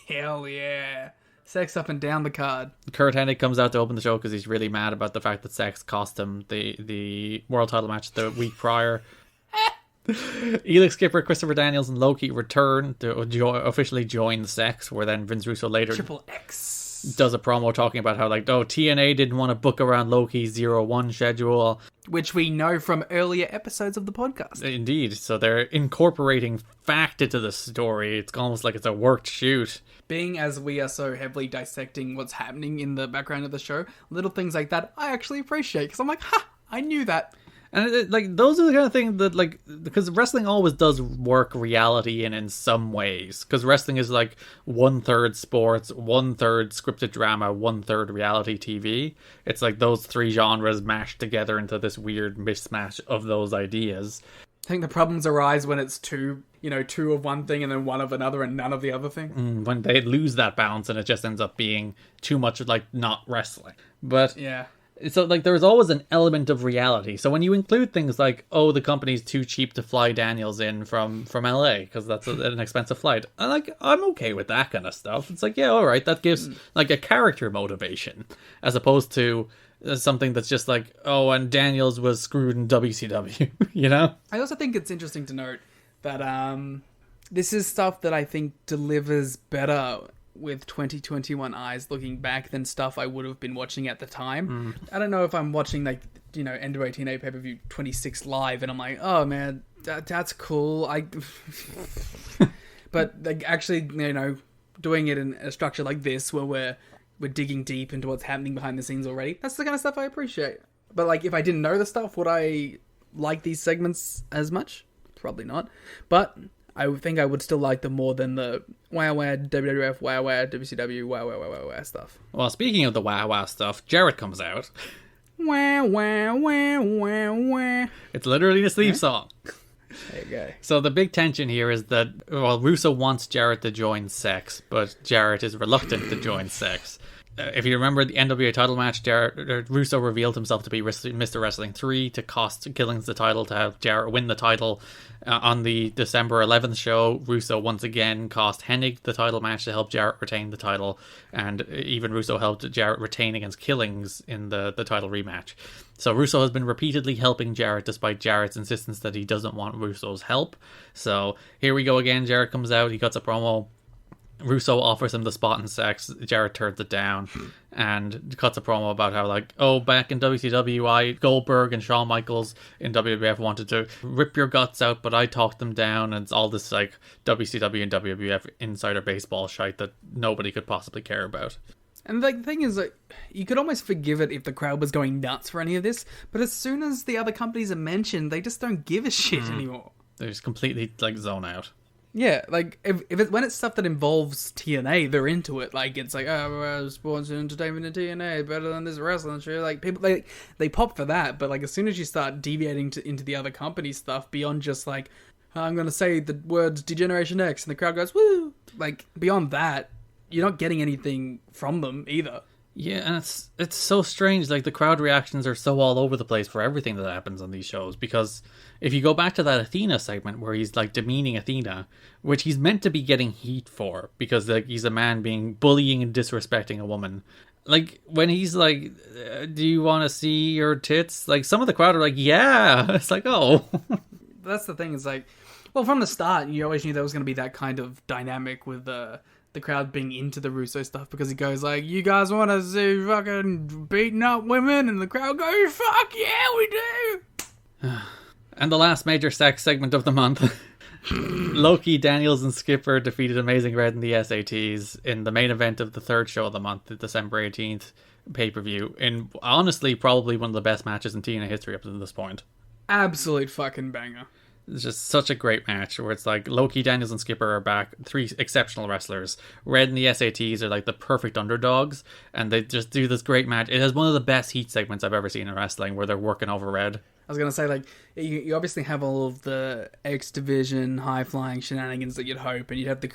Hell yeah. Sex up and down the card. Kurt Hennig comes out to open the show because he's really mad about the fact that Sex cost him the world title match the week prior. Elix Skipper, Christopher Daniels, and Loki return to officially join Sex, where then Vince Russo later Triple X does a promo talking about how, like, TNA didn't want to book around Loki's 0-1 schedule. Which we know from earlier episodes of the podcast. Indeed. So they're incorporating fact into the story. It's almost like it's a worked shoot. Being as we are so heavily dissecting what's happening in the background of the show, little things like that I actually appreciate. Because I'm like, I knew that. And those are the kind of things that, like, because wrestling always does work reality in some ways. Because wrestling is like 1/3 sports, 1/3 scripted drama, 1/3 reality TV. It's like those three genres mashed together into this weird mismatch of those ideas. I think the problems arise when it's two of one thing and then one of another and none of the other thing. When they lose that balance and it just ends up being too much like not wrestling. But yeah. So, like, there's always an element of reality. So when you include things like, oh, the company's too cheap to fly Daniels in from LA because that's an expensive flight, I'm okay with that kind of stuff. It's like, yeah, all right, that gives like a character motivation as opposed to something that's just like, oh, and Daniels was screwed in WCW, you know? I also think it's interesting to note that this is stuff that I think delivers better with 2021 eyes looking back than stuff I would have been watching at the time. I don't know if I'm watching like, NWA TNA pay-per-view 26 live and I'm like, oh man, that's cool. But like actually, doing it in a structure like this where we're digging deep into what's happening behind the scenes already, that's the kind of stuff I appreciate. But like if I didn't know the stuff, would I like these segments as much? Probably not. But I think I would still like them more than the wow WWF, wow WCW, wow stuff. Well, speaking of the wow stuff, Jarrett comes out. Wow. It's literally the theme song. There you go. So the big tension here is that, Russo wants Jarrett to join Sex, but Jarrett is reluctant to join Sex. If you remember the NWA title match, Russo revealed himself to be Mr. Wrestling 3 to cost Killings the title to have Jarrett win the title. On the December 11th show, Russo once again cost Hennig the title match to help Jarrett retain the title, and even Russo helped Jarrett retain against Killings in the title rematch. So Russo has been repeatedly helping Jarrett despite Jarrett's insistence that he doesn't want Russo's help. So here we go again. Jarrett comes out, he cuts a promo. Russo offers him the spot in Sex. Jarrett turns it down and cuts a promo about how, like, oh, back in WCW, Goldberg and Shawn Michaels in WWF wanted to rip your guts out, but I talked them down, and it's all this, like, WCW and WWF insider baseball shite that nobody could possibly care about. And like, the thing is, like, you could almost forgive it if the crowd was going nuts for any of this, but as soon as the other companies are mentioned, they just don't give a shit anymore. They just completely, like, zone out. Yeah, like, when it's stuff that involves TNA, they're into it. Like, it's like, oh, sports and entertainment and TNA, better than this wrestling show. Like, people, they pop for that, but, like, as soon as you start deviating into the other company stuff, beyond just, like, I'm going to say the words Degeneration X, and the crowd goes, woo! Like, beyond that, you're not getting anything from them, either. Yeah, and it's so strange. Like, the crowd reactions are so all over the place for everything that happens on these shows, because if you go back to that Athena segment where he's, like, demeaning Athena, which he's meant to be getting heat for, because, like, he's a man being bullying and disrespecting a woman. Like, when he's like, do you want to see your tits? Like, some of the crowd are like, yeah. It's like, oh. That's the thing, is like, well, from the start, you always knew there was going to be that kind of dynamic with the crowd being into the Russo stuff, because he goes like, you guys want to see fucking beating up women? And the crowd goes, fuck yeah, we do. And the last major Sex segment of the month. Loki, Daniels, and Skipper defeated Amazing Red in the SATs in the main event of the third show of the month, the December 18th pay-per-view, in honestly probably one of the best matches in TNA history up to this point. Absolute fucking banger. It's just such a great match where it's like Loki, Daniels, and Skipper are back. Three exceptional wrestlers. Red and the SATs are like the perfect underdogs, and they just do this great match. It has one of the best heat segments I've ever seen in wrestling where they're working over Red. was going to say, like, you obviously have all of the X Division high-flying shenanigans that you'd hope, and you'd have the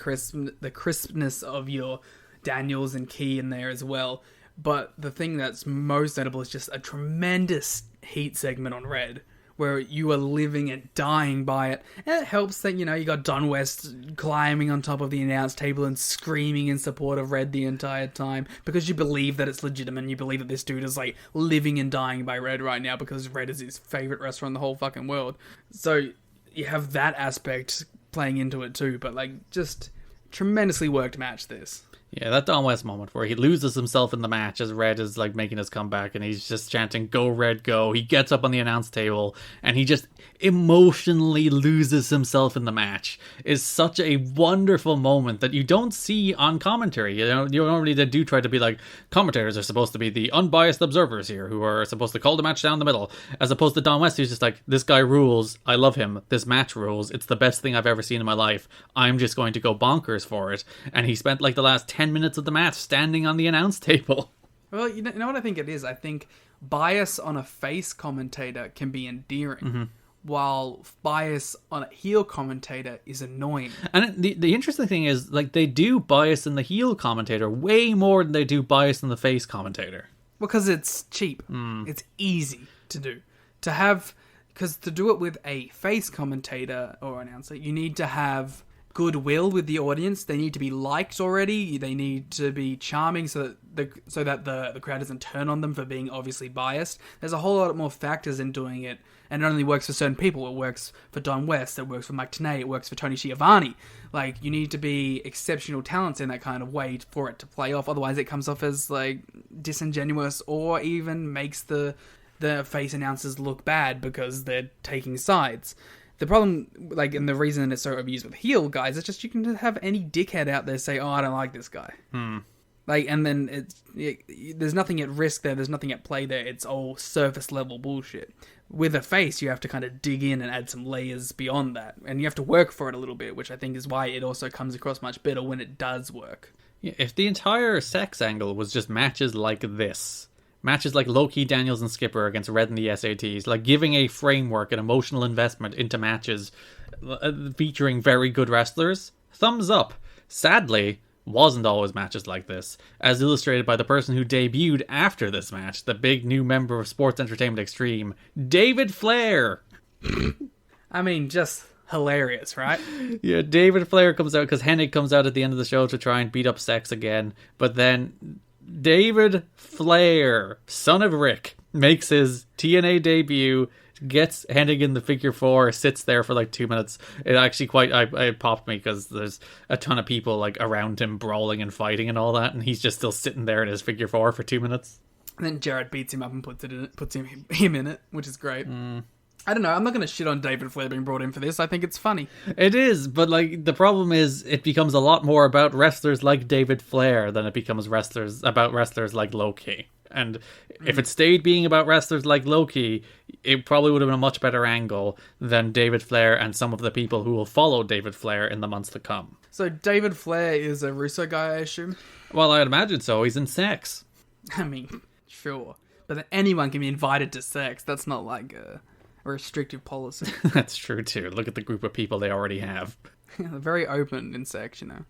crispness of your Daniels and Key in there as well. But the thing that's most notable is just a tremendous heat segment on Red, where you are living and dying by it. And it helps that, you got Don West climbing on top of the announce table and screaming in support of Red the entire time, because you believe that it's legitimate, and you believe that this dude is, like, living and dying by Red right now, because Red is his favorite wrestler in the whole fucking world. So you have that aspect playing into it too, but, like, just tremendously worked match this. Yeah, that Don West moment where he loses himself in the match as Red is, like, making his comeback, and he's just chanting, "Go Red, go." He gets up on the announce table, and he just emotionally loses himself in the match. Is such a wonderful moment that you don't see on commentary. Normally they do try to be like, commentators are supposed to be the unbiased observers here, who are supposed to call the match down the middle, as opposed to Don West, who's just like, this guy rules, I love him, this match rules, it's the best thing I've ever seen in my life, I'm just going to go bonkers for it. And he spent, like, the last 10 minutes of the match standing on the announce table. Well, you know what I think it is? I think bias on a face commentator can be endearing, while bias on a heel commentator is annoying. And the interesting thing is, like, they do bias in the heel commentator way more than they do bias in the face commentator. Because it's cheap. It's easy to do. Because to do it with a face commentator or announcer, you need to have goodwill with the audience. They need to be liked already. They need to be charming so that the crowd doesn't turn on them for being obviously biased. There's a whole lot more factors in doing it, and it only works for certain people. It works for Don West, it works for Mike Tenay, it works for Tony Schiavone. Like, you need to be exceptional talents in that kind of way for it to play off. Otherwise it comes off as, like, disingenuous, or even makes the face announcers look bad because they're taking sides. The problem, like, and the reason it's so overused with heel guys, is just you can have any dickhead out there say, "Oh, I don't like this guy." Like, and then there's nothing at risk there. There's nothing at play there. It's all surface level bullshit. With a face, you have to kind of dig in and add some layers beyond that, and you have to work for it a little bit, which I think is why it also comes across much better when it does work. Yeah, if the entire sex angle was just matches like this. Matches like Low-Key, Daniels, and Skipper against Red and the SATs, like giving a framework and emotional investment into matches featuring very good wrestlers, thumbs up. Sadly, wasn't always matches like this, as illustrated by the person who debuted after this match, the big new member of Sports Entertainment Xtreme, David Flair. I mean, just hilarious, right? Yeah, David Flair comes out because Hennig comes out at the end of the show to try and beat up S.E.X again, but then David Flair, son of Rick, makes his TNA debut, gets Hennig in the figure four, sits there for like 2 minutes. It actually it popped me because there's a ton of people like around him brawling and fighting and all that, and he's just still sitting there in his figure four for 2 minutes. And then Jarrett beats him up and puts him in it, which is great. I don't know, I'm not going to shit on David Flair being brought in for this. I think it's funny. It is, but like the problem is it becomes a lot more about wrestlers like David Flair than it becomes about wrestlers like Low-Key. And if it stayed being about wrestlers like Low-Key, it probably would have been a much better angle than David Flair and some of the people who will follow David Flair in the months to come. So David Flair is a Russo guy, I assume? Well, I'd imagine so. He's in S.E.X. I mean, sure. But then anyone can be invited to S.E.X. That's not like a restrictive policy. That's true too. Look at the group of people they already have. They're very open in S.E.X, you know.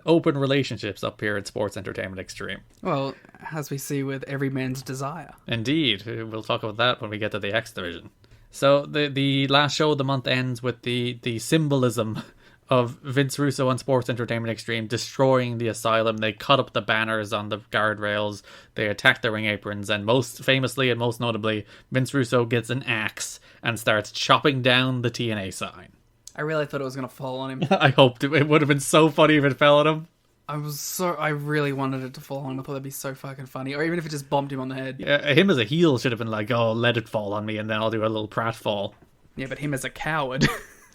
Open relationships up here at Sports Entertainment Xtreme. Well, as we see with Every Man's Desire. Indeed. We'll talk about that when we get to the X Division. So the last show of the month ends with the symbolism of Vince Russo and Sports Entertainment Xtreme destroying the asylum. They cut up the banners on the guardrails, they attack the ring aprons, and most famously and most notably, Vince Russo gets an axe and starts chopping down the TNA sign. I really thought it was going to fall on him. I hoped it would have been so funny if it fell on him. I really wanted it to fall on him. I thought that'd be so fucking funny. Or even if it just bumped him on the head. Yeah, him as a heel should have been like, "Oh, let it fall on me and then I'll do a little pratfall." Yeah, but him as a coward.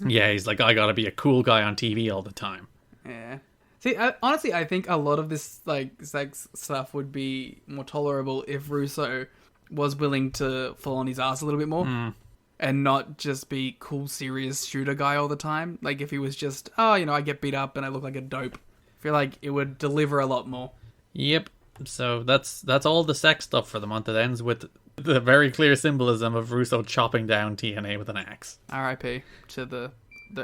Yeah, he's like, "I gotta be a cool guy on TV all the time." Yeah. See, honestly, I think a lot of this like sex stuff would be more tolerable if Russo was willing to fall on his ass a little bit more. And not just be cool, serious shooter guy all the time. Like, if he was just, I get beat up and I look like a dope. I feel like it would deliver a lot more. Yep. So that's all the sex stuff for the month. It ends with the very clear symbolism of Russo chopping down TNA with an axe. R.I.P. to the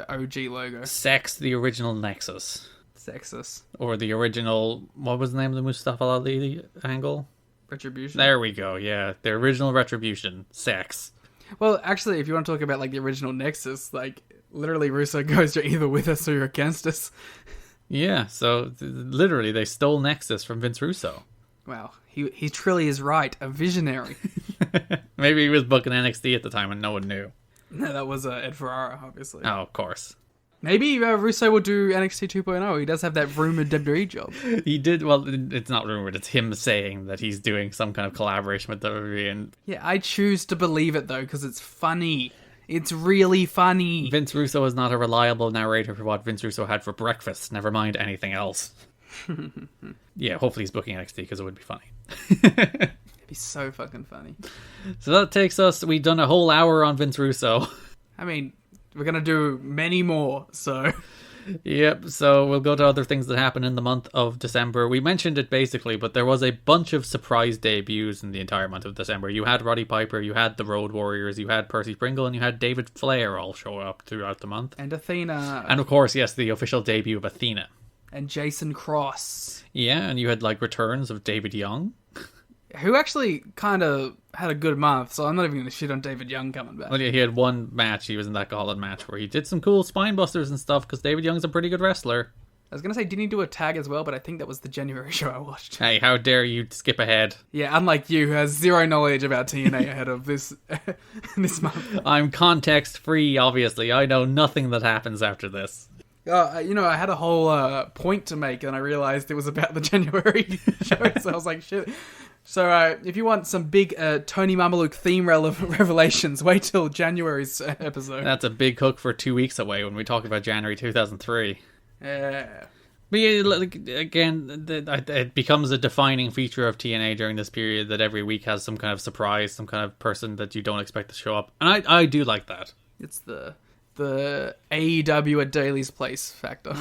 OG logo. S.E.X, the original Nexus. Sexist. Or the original, what was the name of the Mustafa Ali angle? Retribution. There we go, yeah. The original Retribution. S.E.X. Well, actually, if you want to talk about like the original Nexus, like literally Russo goes, you're either with us or you're against us. Yeah, so literally they stole Nexus from Vince Russo. Wow, he truly is right, a visionary. Maybe he was booking NXT at the time and no one knew. No, that was Ed Ferrara, obviously. Oh, of course. Maybe Russo will do NXT 2.0. He does have that rumored WWE job. He did, well, it's not rumored, it's him saying that he's doing some kind of collaboration with WWE. And Yeah, I choose to believe it, though, because it's funny. It's really funny. Vince Russo is not a reliable narrator for what Vince Russo had for breakfast, never mind anything else. Yeah, hopefully he's booking NXT because it would be funny. It'd be so fucking funny. So that takes us, we've done a whole hour on Vince Russo. I mean, we're going to do many more, so... Yep, so we'll go to other things that happened in the month of December. We mentioned it basically, but there was a bunch of surprise debuts in the entire month of December. You had Roddy Piper, you had the Road Warriors, you had Percy Pringle, and you had David Flair all show up throughout the month. And Athena. And of course, yes, the official debut of Athena. And Jason Cross. Yeah, and you had like returns of David Young. Who actually kind of had a good month, so I'm not even going to shit on David Young coming back. Well, yeah, he had one match, he was in that gauntlet match where he did some cool spine busters and stuff, because David Young's a pretty good wrestler. I was going to say, didn't he do a tag as well, but I think that was the January show I watched. Hey, how dare you skip ahead. Yeah, unlike you, who has zero knowledge about TNA ahead of this this month. I'm context free, obviously. I know nothing that happens after this. I had a whole point to make, and I realized it was about the January show, so I was like, shit. So if you want some big Tony Mamaluke theme revelations, wait till January's episode. That's a big hook for 2 weeks away when we talk about January 2003. Yeah. But yeah, again, it becomes a defining feature of TNA during this period that every week has some kind of surprise, some kind of person that you don't expect to show up. And I do like that. It's the AEW at Daly's Place factor.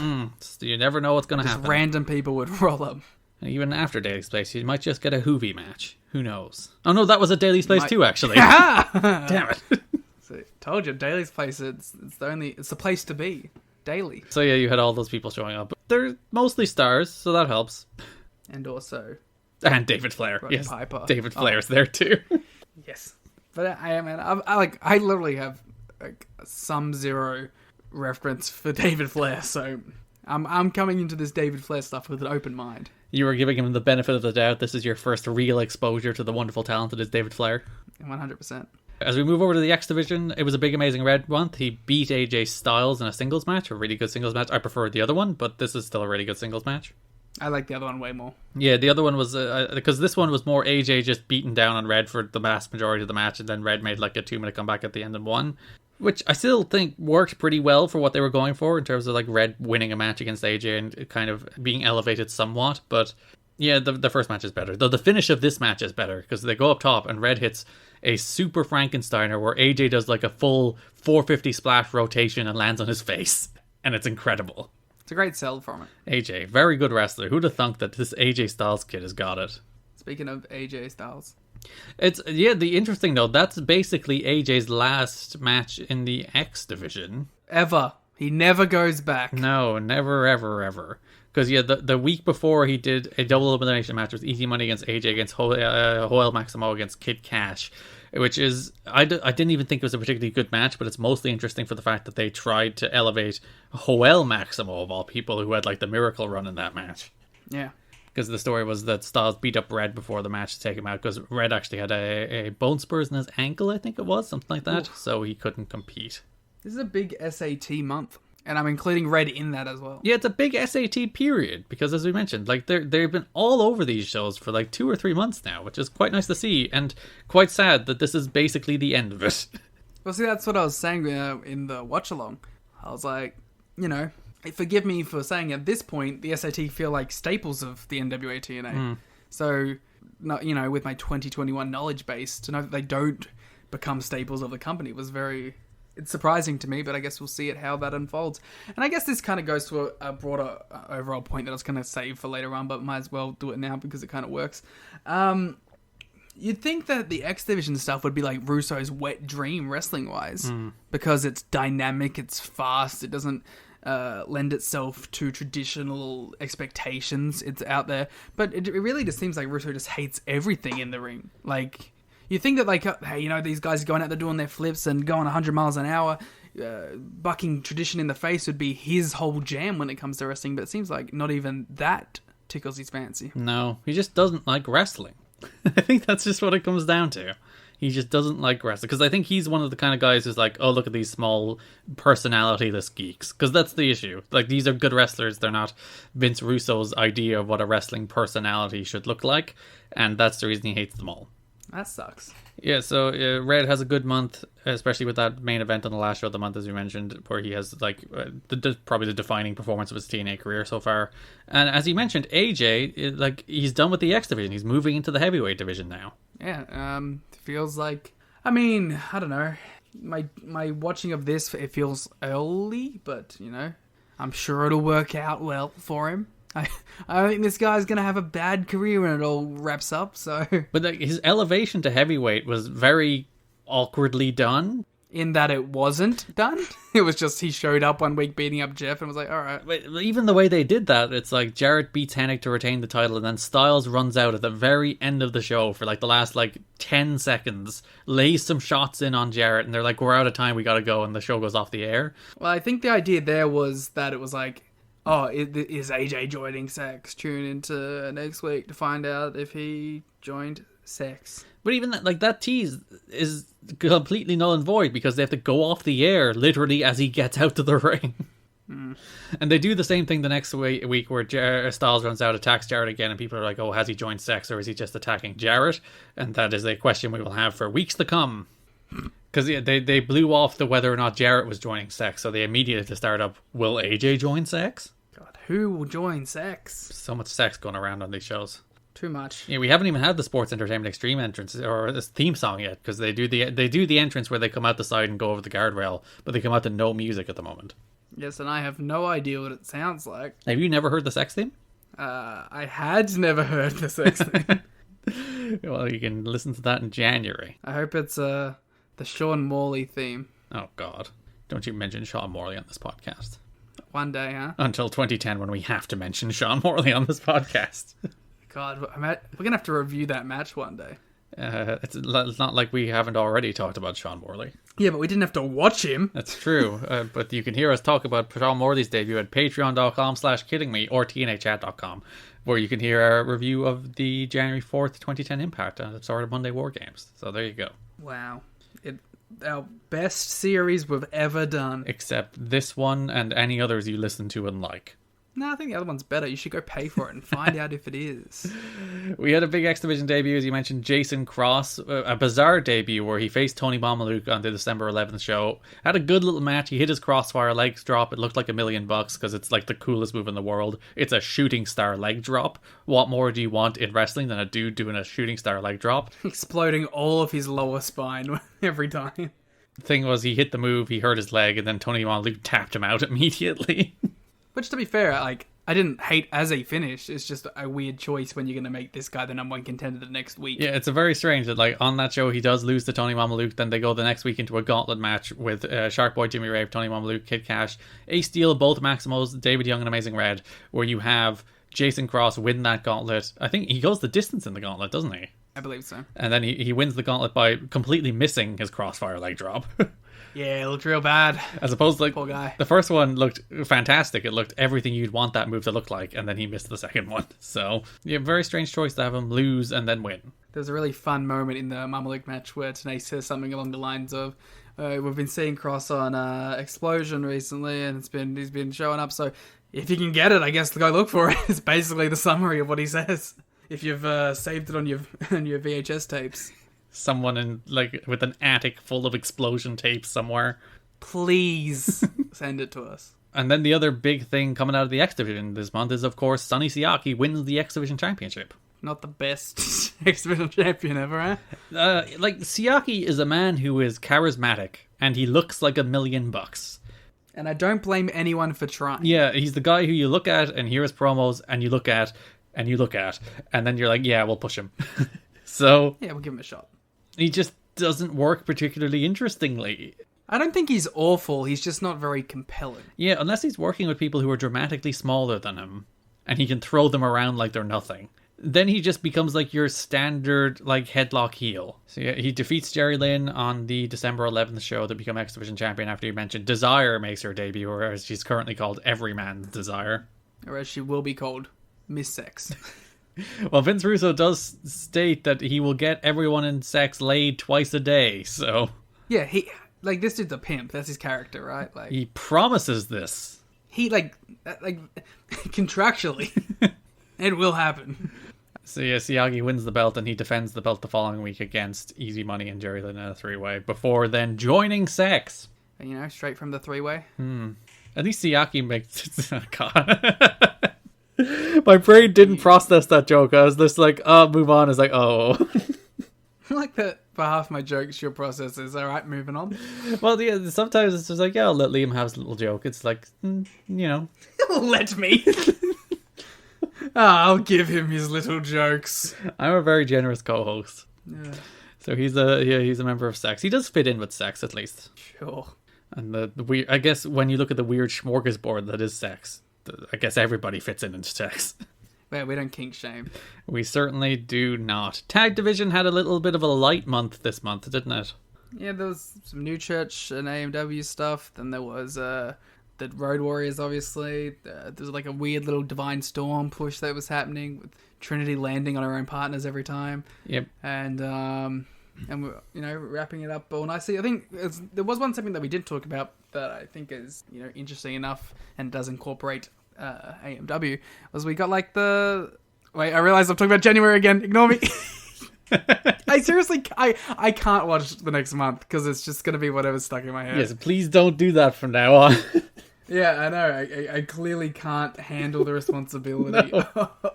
You never know what's going to happen. Random people would roll up. And even after Daly's Place, you might just get a Hoovy match. Who knows? Oh no, that was at Daly's Place too, actually. Damn it. So, told you, Daly's Place, it's the place to be. Daily. So yeah, you had all those people showing up. They're mostly stars, so that helps. And also... And David Flair. Roddy Yes, Piper. David Flair's there too. Yes. But I literally have like some zero reference for David Flair, so I'm coming into this David Flair stuff with an open mind. You were giving him the benefit of the doubt. This is your first real exposure to the wonderful talent that is David Flair. 100%. As we move over to the X Division, it was a big Amazing Red month. He beat AJ Styles in a singles match, a really good singles match. I prefer the other one, but this is still a really good singles match. I like the other one way more. Yeah, the other one was... because this one was more AJ just beating down on Red for the vast majority of the match, and then Red made like a 2-minute comeback at the end and won. Which I still think worked pretty well for what they were going for in terms of like Red winning a match against AJ and kind of being elevated somewhat. But yeah, the first match is better. Though the finish of this match is better because they go up top and Red hits a super Frankensteiner where AJ does like a full 450 splash rotation and lands on his face. And it's incredible. It's a great sell from it. AJ, very good wrestler. Who'd have thunk that this AJ Styles kid has got it? Speaking of AJ Styles. The interesting though, that's basically AJ's last match in the X Division. Ever. He never goes back. No, never, ever, ever. Because the week before he did a double elimination match with Easy Money against AJ against Joel Maximo against Kid Cash, which is I didn't even think it was a particularly good match, but it's mostly interesting for the fact that they tried to elevate Joel Maximo of all people, who had like the miracle run in that match. Yeah. Because the story was that Styles beat up Red before the match to take him out, because Red actually had a bone spurs in his ankle, I think it was, something like that. Oof. So he couldn't compete. This is a big SAT month, and I'm including Red in that as well. Yeah, it's a big SAT period, because as we mentioned, like they've been all over these shows for like 2 or 3 months now, which is quite nice to see, and quite sad that this is basically the end of it. Well, see, that's what I was saying in the watch-along. I was like, forgive me for saying at this point, the SAT feel like staples of the NWA TNA. So, with my 2021 knowledge base, to know that they don't become staples of the company was very it's surprising to me, but I guess we'll see how that unfolds. And I guess this kind of goes to a broader overall point that I was going to save for later on, but might as well do it now because it kind of works. You'd think that the X Division stuff would be like Russo's wet dream wrestling-wise, because it's dynamic, it's fast, it doesn't lend itself to traditional expectations. It's out there, but it really just seems like Russo just hates everything in the ring. Like, you think that, like, hey, you know, these guys are going out there doing their flips and going 100 miles an hour, bucking tradition in the face would be his whole jam when it comes to wrestling, but it seems like not even that tickles his fancy. No, he just doesn't like wrestling. I think that's just what it comes down to. He just doesn't like wrestling. Because I think he's one of the kind of guys who's like, oh, look at these small, personality-less geeks. Because that's the issue. Like, these are good wrestlers. They're not Vince Russo's idea of what a wrestling personality should look like. And that's the reason he hates them all. That sucks. Yeah, so Red has a good month, especially with that main event on the last show of the month, as we mentioned, where he has like probably the defining performance of his TNA career so far. And as you mentioned, AJ, like, he's done with the X division. He's moving into the heavyweight division now. Yeah, feels like, I mean, I don't know. My watching of this, it feels early, but, you know, I'm sure it'll work out well for him. I don't think this guy's going to have a bad career when it all wraps up, so... But like, his elevation to heavyweight was very awkwardly done. In that it wasn't done? It was just he showed up one week beating up Jeff and was like, alright. But even the way they did that, it's like Jarrett beats Hennig to retain the title, and then Styles runs out at the very end of the show for like the last like 10 seconds, lays some shots in on Jarrett, and they're like, we're out of time, we gotta go, and the show goes off the air. Well, I think the idea there was that it was like, oh, is AJ joining S.E.X? Tune into next week to find out if he joined S.E.X. But even that tease is completely null and void because they have to go off the air literally as he gets out to the ring. And they do the same thing the next week where Styles runs out, attacks Jarrett again, and people are like, oh, has he joined S.E.X or is he just attacking Jarrett? And that is a question we will have for weeks to come. Because they blew off the whether or not Jarrett was joining S.E.X, so they immediately had to start up, will AJ join S.E.X? God, who will join S.E.X? So much sex going around on these shows. Too much. Yeah, we haven't even had the Sports Entertainment Xtreme entrance or this theme song yet, because they do the entrance where they come out the side and go over the guardrail, but they come out to no music at the moment. Yes, and I have no idea what it sounds like. Have you never heard the S.E.X theme? I had never heard the S.E.X theme. Well, you can listen to that in January. I hope it's the Sean Morley theme. Oh, God. Don't you mention Sean Morley on this podcast. One day, huh? Until 2010, when we have to mention Sean Morley on this podcast. God, we're going to have to review that match one day. It's not like we haven't already talked about Sean Morley. Yeah, but we didn't have to watch him. That's true. But you can hear us talk about Sean Morley's debut at patreon.com/kiddingme or tnachat.com, where you can hear our review of the January 4th, 2010 Impact on the Sort of Monday War Games. So there you go. Wow. Our best series we've ever done. Except this one and any others you listen to and like. No, I think the other one's better. You should go pay for it and find out if it is. We had a big X Division debut, as you mentioned, Jason Cross, a bizarre debut where he faced Tony Mamaluke on the December 11th show. Had a good little match. He hit his crossfire leg drop. It looked like $1 million because it's like the coolest move in the world. It's a shooting star leg drop. What more do you want in wrestling than a dude doing a shooting star leg drop? Exploding all of his lower spine every time. The thing was, he hit the move, he hurt his leg, and then Tony Mamaluke tapped him out immediately. Which, to be fair, like, I didn't hate as a finish. It's just a weird choice when you're going to make this guy the number one contender the next week. Yeah, it's a very strange that, like, on that show he does lose to Tony Mamaluke, then they go the next week into a gauntlet match with Shark Boy, Jimmy Rave, Tony Mamaluke, Kid Cash, Ace Steel, both Maximos, David Young and Amazing Red, where you have Jason Cross win that gauntlet. I think he goes the distance in the gauntlet, doesn't he? I believe so. And then he wins the gauntlet by completely missing his crossfire leg drop. Yeah, it looked real bad. As opposed to, like, poor guy. The first one looked fantastic. It looked everything you'd want that move to look like, and then he missed the second one. So, yeah, very strange choice to have him lose and then win. There's a really fun moment in the Mamaluke match where Tna says something along the lines of, we've been seeing Cross on Explosion recently, and he's been showing up, so if you can get it, I guess go look for it. It's basically the summary of what he says. If you've saved it on your VHS tapes. Someone in, like, with an attic full of explosion tapes somewhere. Please send it to us. And then the other big thing coming out of the X Division this month is, of course, Sonny Siaki wins the X Division Championship. Not the best X Division champion ever, eh? Like, Siaki is a man who is charismatic, and he looks like $1 million. And I don't blame anyone for trying. Yeah, he's the guy who you look at and hear his promos, and you look at, and you look at, and then you're like, yeah, we'll push him. So Yeah, we'll give him a shot. he just doesn't work particularly interestingly. I don't think he's awful, he's just not very compelling. Yeah, unless he's working with people who are dramatically smaller than him, and he can throw them around like they're nothing. Then he just becomes like your standard like headlock heel. So yeah, he defeats Jerry Lynn on the December 11th show to become X Division champion after you mentioned Desire makes her debut, or as she's currently called, Everyman's Desire. Or as she will be called, Miss Sex. Well, Vince Russo does state that he will get everyone in Sex laid twice a day, so... Yeah, he... Like, this dude's a pimp. That's his character, right? Like, he promises this. he, like contractually, it will happen. So yeah, Siagi wins the belt and he defends the belt the following week against Easy Money and Jerry Lynn in a 3-way before then joining Sex. You know, straight from the 3-way. At least Siaki makes... Oh, God. My brain didn't process that joke. I was just like, oh, move on. It's like, oh. I like that for half my jokes, your process is, alright, moving on. Well, yeah, sometimes it's just like, yeah, I'll let Liam have his little joke. It's like, you know. Let me. I'll give him his little jokes. I'm a very generous co-host. Yeah. So he's a member of Sex. He does fit in with Sex, at least. Sure. And the weird, I guess when you look at the weird smorgasbord that is Sex, I guess everybody fits in into Sex. Well, we don't kink shame. We certainly do not. Tag Division had a little bit of a light month this month, didn't it? Yeah, there was some New Church and AMW stuff. Then there was the Road Warriors, obviously. There's like a weird little Divine Storm push that was happening with Trinity landing on her own partners every time. Yep. And we're, you know, wrapping it up all nicely. I think there was something that we did talk about that I think is, you know, interesting enough and does incorporate AMW, was we got like the... Wait, I realize I'm talking about January again. Ignore me. I seriously, I can't watch the next month because it's just going to be whatever's stuck in my head. Yes, please don't do that from now on. Yeah, I know. I clearly can't handle the responsibility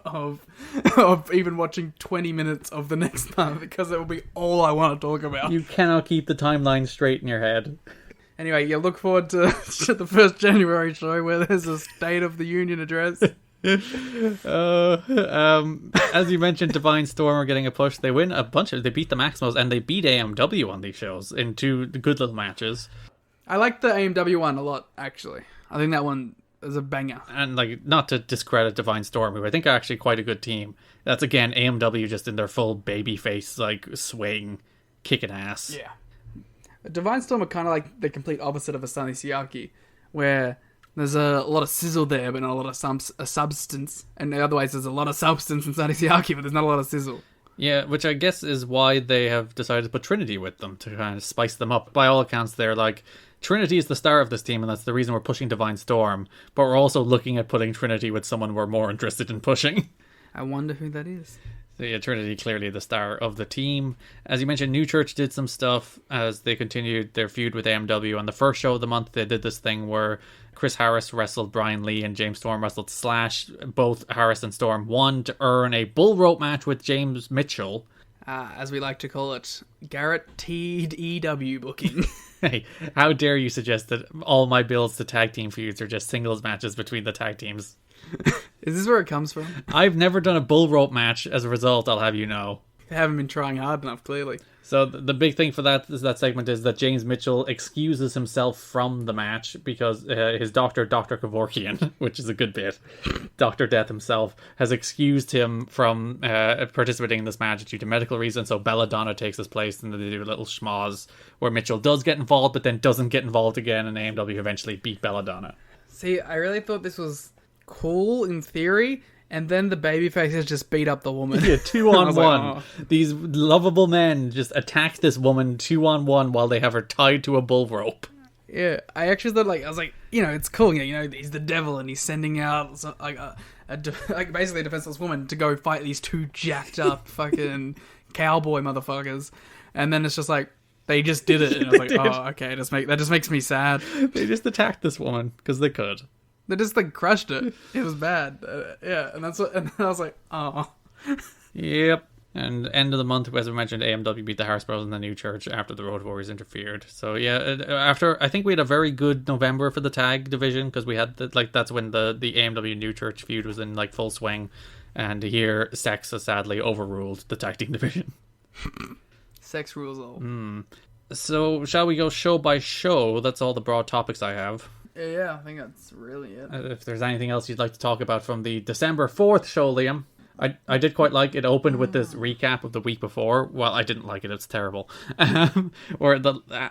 of even watching 20 minutes of the next month because it will be all I want to talk about. You cannot keep the timeline straight in your head. Anyway, you look forward to the first January show where there's a State of the Union address. As you mentioned, Divine Storm are getting a push. They win a bunch of... They beat the Maximals and they beat AMW on these shows in 2 good little matches. I like the AMW one a lot, actually. I think that one is a banger. And, like, not to discredit Divine Storm, who I think are actually quite a good team. That's, again, AMW just in their full babyface, like, swing, kicking ass. Yeah. Divine Storm are kind of like the complete opposite of a Sunny Siaki, where there's a lot of sizzle there, but not a lot of substance. And otherwise, there's a lot of substance in Sunny Siaki, but there's not a lot of sizzle. Yeah, which I guess is why they have decided to put Trinity with them, to kind of spice them up. By all accounts, they're like, Trinity is the star of this team, and that's the reason we're pushing Divine Storm, but we're also looking at putting Trinity with someone we're more interested in pushing. I wonder who that is. So yeah, Trinity clearly the star of the team. As you mentioned, New Church did some stuff as they continued their feud with AMW. On the first show of the month, they did this thing where Chris Harris wrestled Brian Lee and James Storm wrestled Slash. Both Harris and Storm won to earn a bull rope match with James Mitchell. As we like to call it, Garrett TEW booking. Hey, how dare you suggest that all my builds to tag team feuds are just singles matches between the tag teams? Is this where it comes from? I've never done a bull rope match. As a result, I'll have you know. They haven't been trying hard enough, clearly. So the big thing for that segment is that James Mitchell excuses himself from the match because his doctor, Dr. Kevorkian, which is a good bit, Dr. Death himself, has excused him from participating in this match due to medical reasons. So Belladonna takes his place and they do a little schmoz where Mitchell does get involved but then doesn't get involved again, and AMW eventually beat Belladonna. See, I really thought this was cool in theory, and then the babyfaces just beat up the woman. Yeah, 2-on-1. Like, oh. These lovable men just attack this woman 2-on-1 while they have her tied to a bull rope. Yeah, I actually thought, like, I was like, you know, it's cool, you know, he's the devil and he's sending out, like basically a defenseless woman to go fight these 2 jacked up fucking cowboy motherfuckers. And then it's just like, they just did it. And I was like, oh, okay, that just makes me sad. They just attacked this woman because they could. They just like crushed it. It was bad. Yeah, and that's what. And I was like, oh. Yep. And end of the month, as we mentioned, AMW beat the Harris Bros in the New Church after the Road Warriors interfered. So yeah, I think we had a very good November for the tag division, because we had that's when the AMW New Church feud was in like full swing, and here S.E.X has sadly overruled the tag team division. S.E.X rules all. So shall we go show by show? That's all the broad topics I have. Yeah, I think that's really it. If there's anything else you'd like to talk about from the December 4th show, Liam. I did quite like it. Opened with this recap of the week before. Well, I didn't like it. It's terrible. Where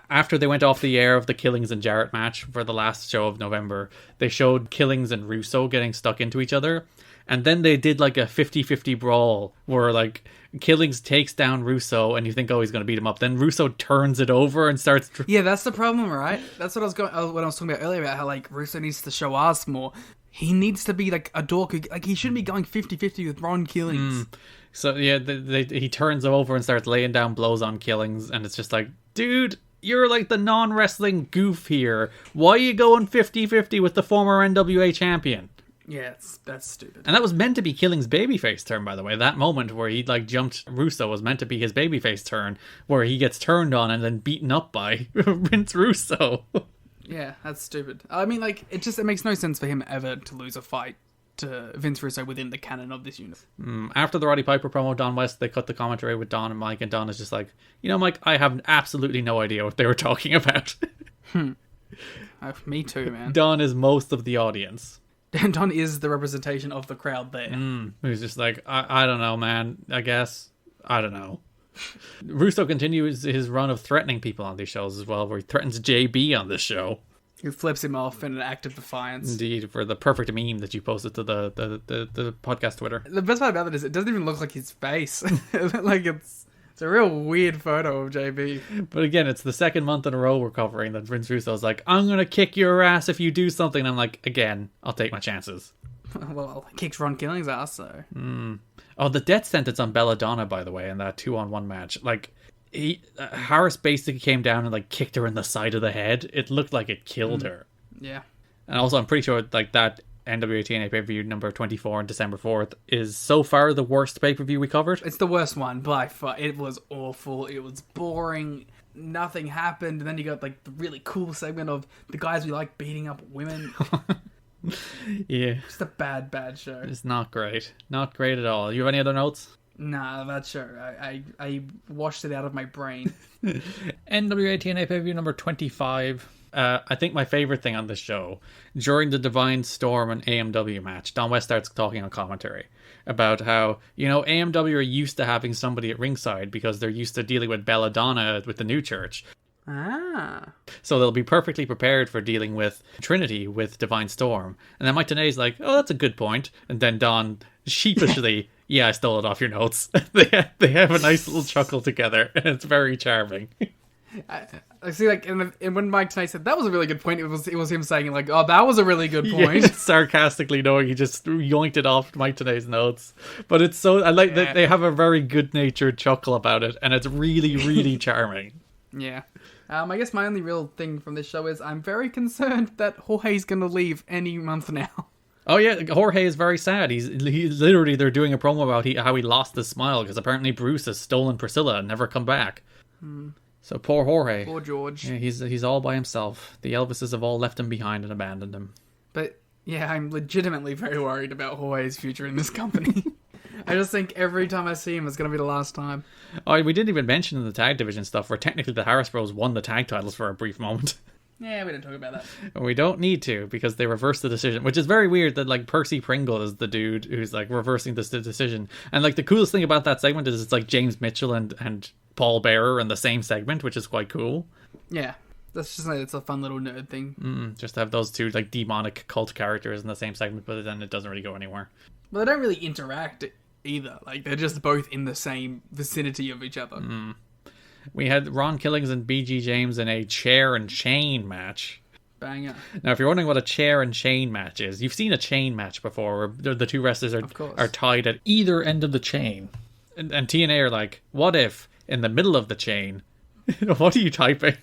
after they went off the air of the Killings and Jarrett match for the last show of November, they showed Killings and Russo getting stuck into each other. And then they did like a 50-50 brawl where like Killings takes down Russo and you think, oh, he's going to beat him up. Then Russo turns it over and starts... Yeah, that's the problem, right? That's what what I was talking about earlier, about how like Russo needs to show us more. He needs to be like a dork. Like he shouldn't be going 50-50 with Ron Killings. So yeah, he turns him over and starts laying down blows on Killings, and it's just like, dude, you're like the non-wrestling goof here. Why are you going 50-50 with the former NWA champion? Yeah, that's stupid. And that was meant to be Killings' babyface turn, by the way. That moment where he like jumped Russo was meant to be his babyface turn, where he gets turned on and then beaten up by Vince Russo. Yeah, that's stupid. I mean, like, it makes no sense for him ever to lose a fight to Vince Russo within the canon of this unit. After the Roddy Piper promo, Don West, they cut the commentary with Don and Mike, and Don is just like, you know, Mike, I have absolutely no idea what they were talking about. Me too, man. Don is most of the audience. Don is the representation of the crowd there. Who's just like, I don't know, man. I guess. I don't know. Russo continues his run of threatening people on these shows as well, where he threatens JB on this show. He flips him off in an act of defiance. Indeed, for the perfect meme that you posted to the podcast Twitter. The best part about it is it doesn't even look like his face. Like it's a real weird photo of JB. But again, it's the second month in a row we're covering that Vince Russo's like, I'm going to kick your ass if you do something. And I'm like, again, I'll take my chances. Well, he kicks Ron Killings' ass, so... Oh, the death sentence on Belladonna, by the way, in that 2-on-1 match. Like, Harris basically came down and, like, kicked her in the side of the head. It looked like it killed her. Yeah. And also, I'm pretty sure, like, that NWA TNA pay-per-view number 24 on December 4th is so far the worst pay-per-view we covered. It's the worst one by far. It was awful. It was boring. Nothing happened. And then you got, like, the really cool segment of the guys we like beating up women. Yeah. Just a bad show. It's not great. Not great at all. You have any other notes? Nah, that show. I washed it out of my brain. NWA TNA pay-per-view number 25. I think my favorite thing on this show, during the Divine Storm and AMW match, Don West starts talking on commentary about how, you know, AMW are used to having somebody at ringside because they're used to dealing with Belladonna with the New Church. So they'll be perfectly prepared for dealing with Trinity with Divine Storm. And then Mike Tenay's like, oh, that's a good point. And then Don sheepishly, yeah, I stole it off your notes. They have a nice little chuckle together, and it's very charming. I see, like, and when Mike Tenay said that was a really good point, it was him saying, like, oh, that was a really good point. Yeah, sarcastically knowing he just yoinked it off Mike Tenay's notes. But it's so, I like that they have a very good-natured chuckle about it, and it's really, really charming. Yeah. I guess my only real thing from this show is I'm very concerned that Jorge's going to leave any month now. Oh yeah, Jorge is very sad. He's literally, they're doing a promo about how he lost his smile because apparently Bruce has stolen Priscilla and never come back. So poor Jorge. Poor George. Yeah, he's all by himself. The Elvises have all left him behind and abandoned him. But yeah, I'm legitimately very worried about Jorge's future in this company. I just think every time I see him, it's going to be the last time. Oh, we didn't even mention in the tag division stuff where technically the Harris Bros won the tag titles for a brief moment. Yeah, we didn't talk about that. We don't need to because they reversed the decision, which is very weird that like Percy Pringle is the dude who's like reversing this decision. And like the coolest thing about that segment is it's like James Mitchell and Paul Bearer in the same segment, which is quite cool. Yeah. That's just like, it's a fun little nerd thing. Just to have those two like demonic cult characters in the same segment, but then it doesn't really go anywhere. Well, they don't really interact either. Like, they're just both in the same vicinity of each other. We had Ron Killings and BG James in a chair and chain match. Banger. Now, if you're wondering what a chair and chain match is, you've seen a chain match before where the two wrestlers are tied at either end of the chain. And TNA are like, what if in the middle of the chain... What are you typing?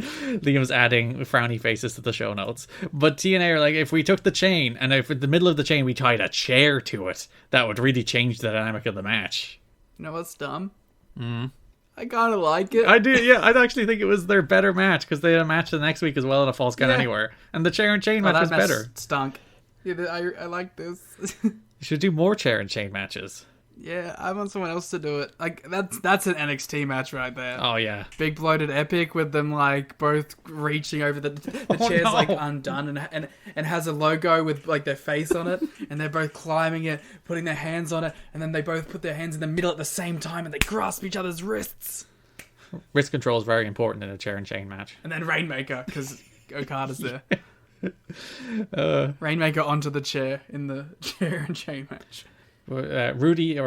Liam's adding frowny faces to the show notes. But TNA are like, if we took the chain and if in the middle of the chain we tied a chair to it, that would really change the dynamic of the match. You know what's dumb? I kind of like it. I do, yeah. I actually think it was their better match because they had a match the next week as well at a Falls Count Anywhere. And the chair and chain match was better. Stunk. Yeah, I like this. You should do more chair and chain matches. Yeah, I want someone else to do it. Like that's an NXT match right there. Oh yeah, big bloated epic with them like both reaching over the chair's like undone and has a logo with like their face on it, and they're both climbing it, putting their hands on it, and then they both put their hands in the middle at the same time and they grasp each other's wrists. Wrist control is very important in a chair and chain match. And then Rainmaker because Okada's there. Rainmaker onto the chair in the chair and chain match. BG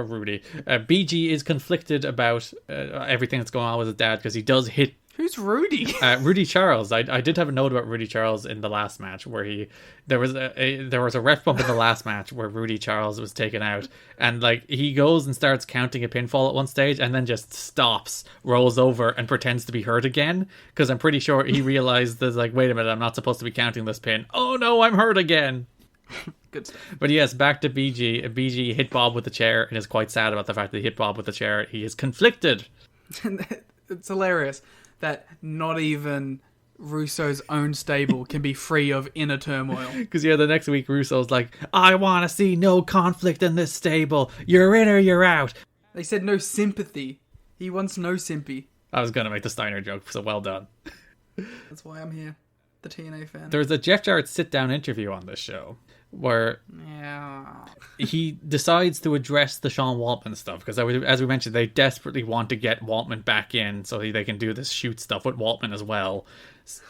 is conflicted about everything that's going on with his dad because he does hit. Who's Rudy? Rudy Charles. I did have a note about Rudy Charles in the last match where there was a ref bump in the last match where Rudy Charles was taken out, and like he goes and starts counting a pinfall at one stage and then just stops, rolls over and pretends to be hurt again because I'm pretty sure he realized there's like, wait a minute, I'm not supposed to be counting this pin. Oh no, I'm hurt again. Good stuff. But yes, back to BG. BG hit Bob with the chair and is quite sad about the fact that he hit Bob with the chair. He is conflicted. It's hilarious that not even Russo's own stable can be free of inner turmoil. Because the next week Russo's like, I want to see no conflict in this stable. You're in or you're out. They said no sympathy. He wants no sympathy. I was going to make the Steiner joke, so well done. That's why I'm here. The TNA fan. There's a Jeff Jarrett sit-down interview on this show where he decides to address the Sean Waltman stuff because, as we mentioned, they desperately want to get Waltman back in so they can do this shoot stuff with Waltman as well.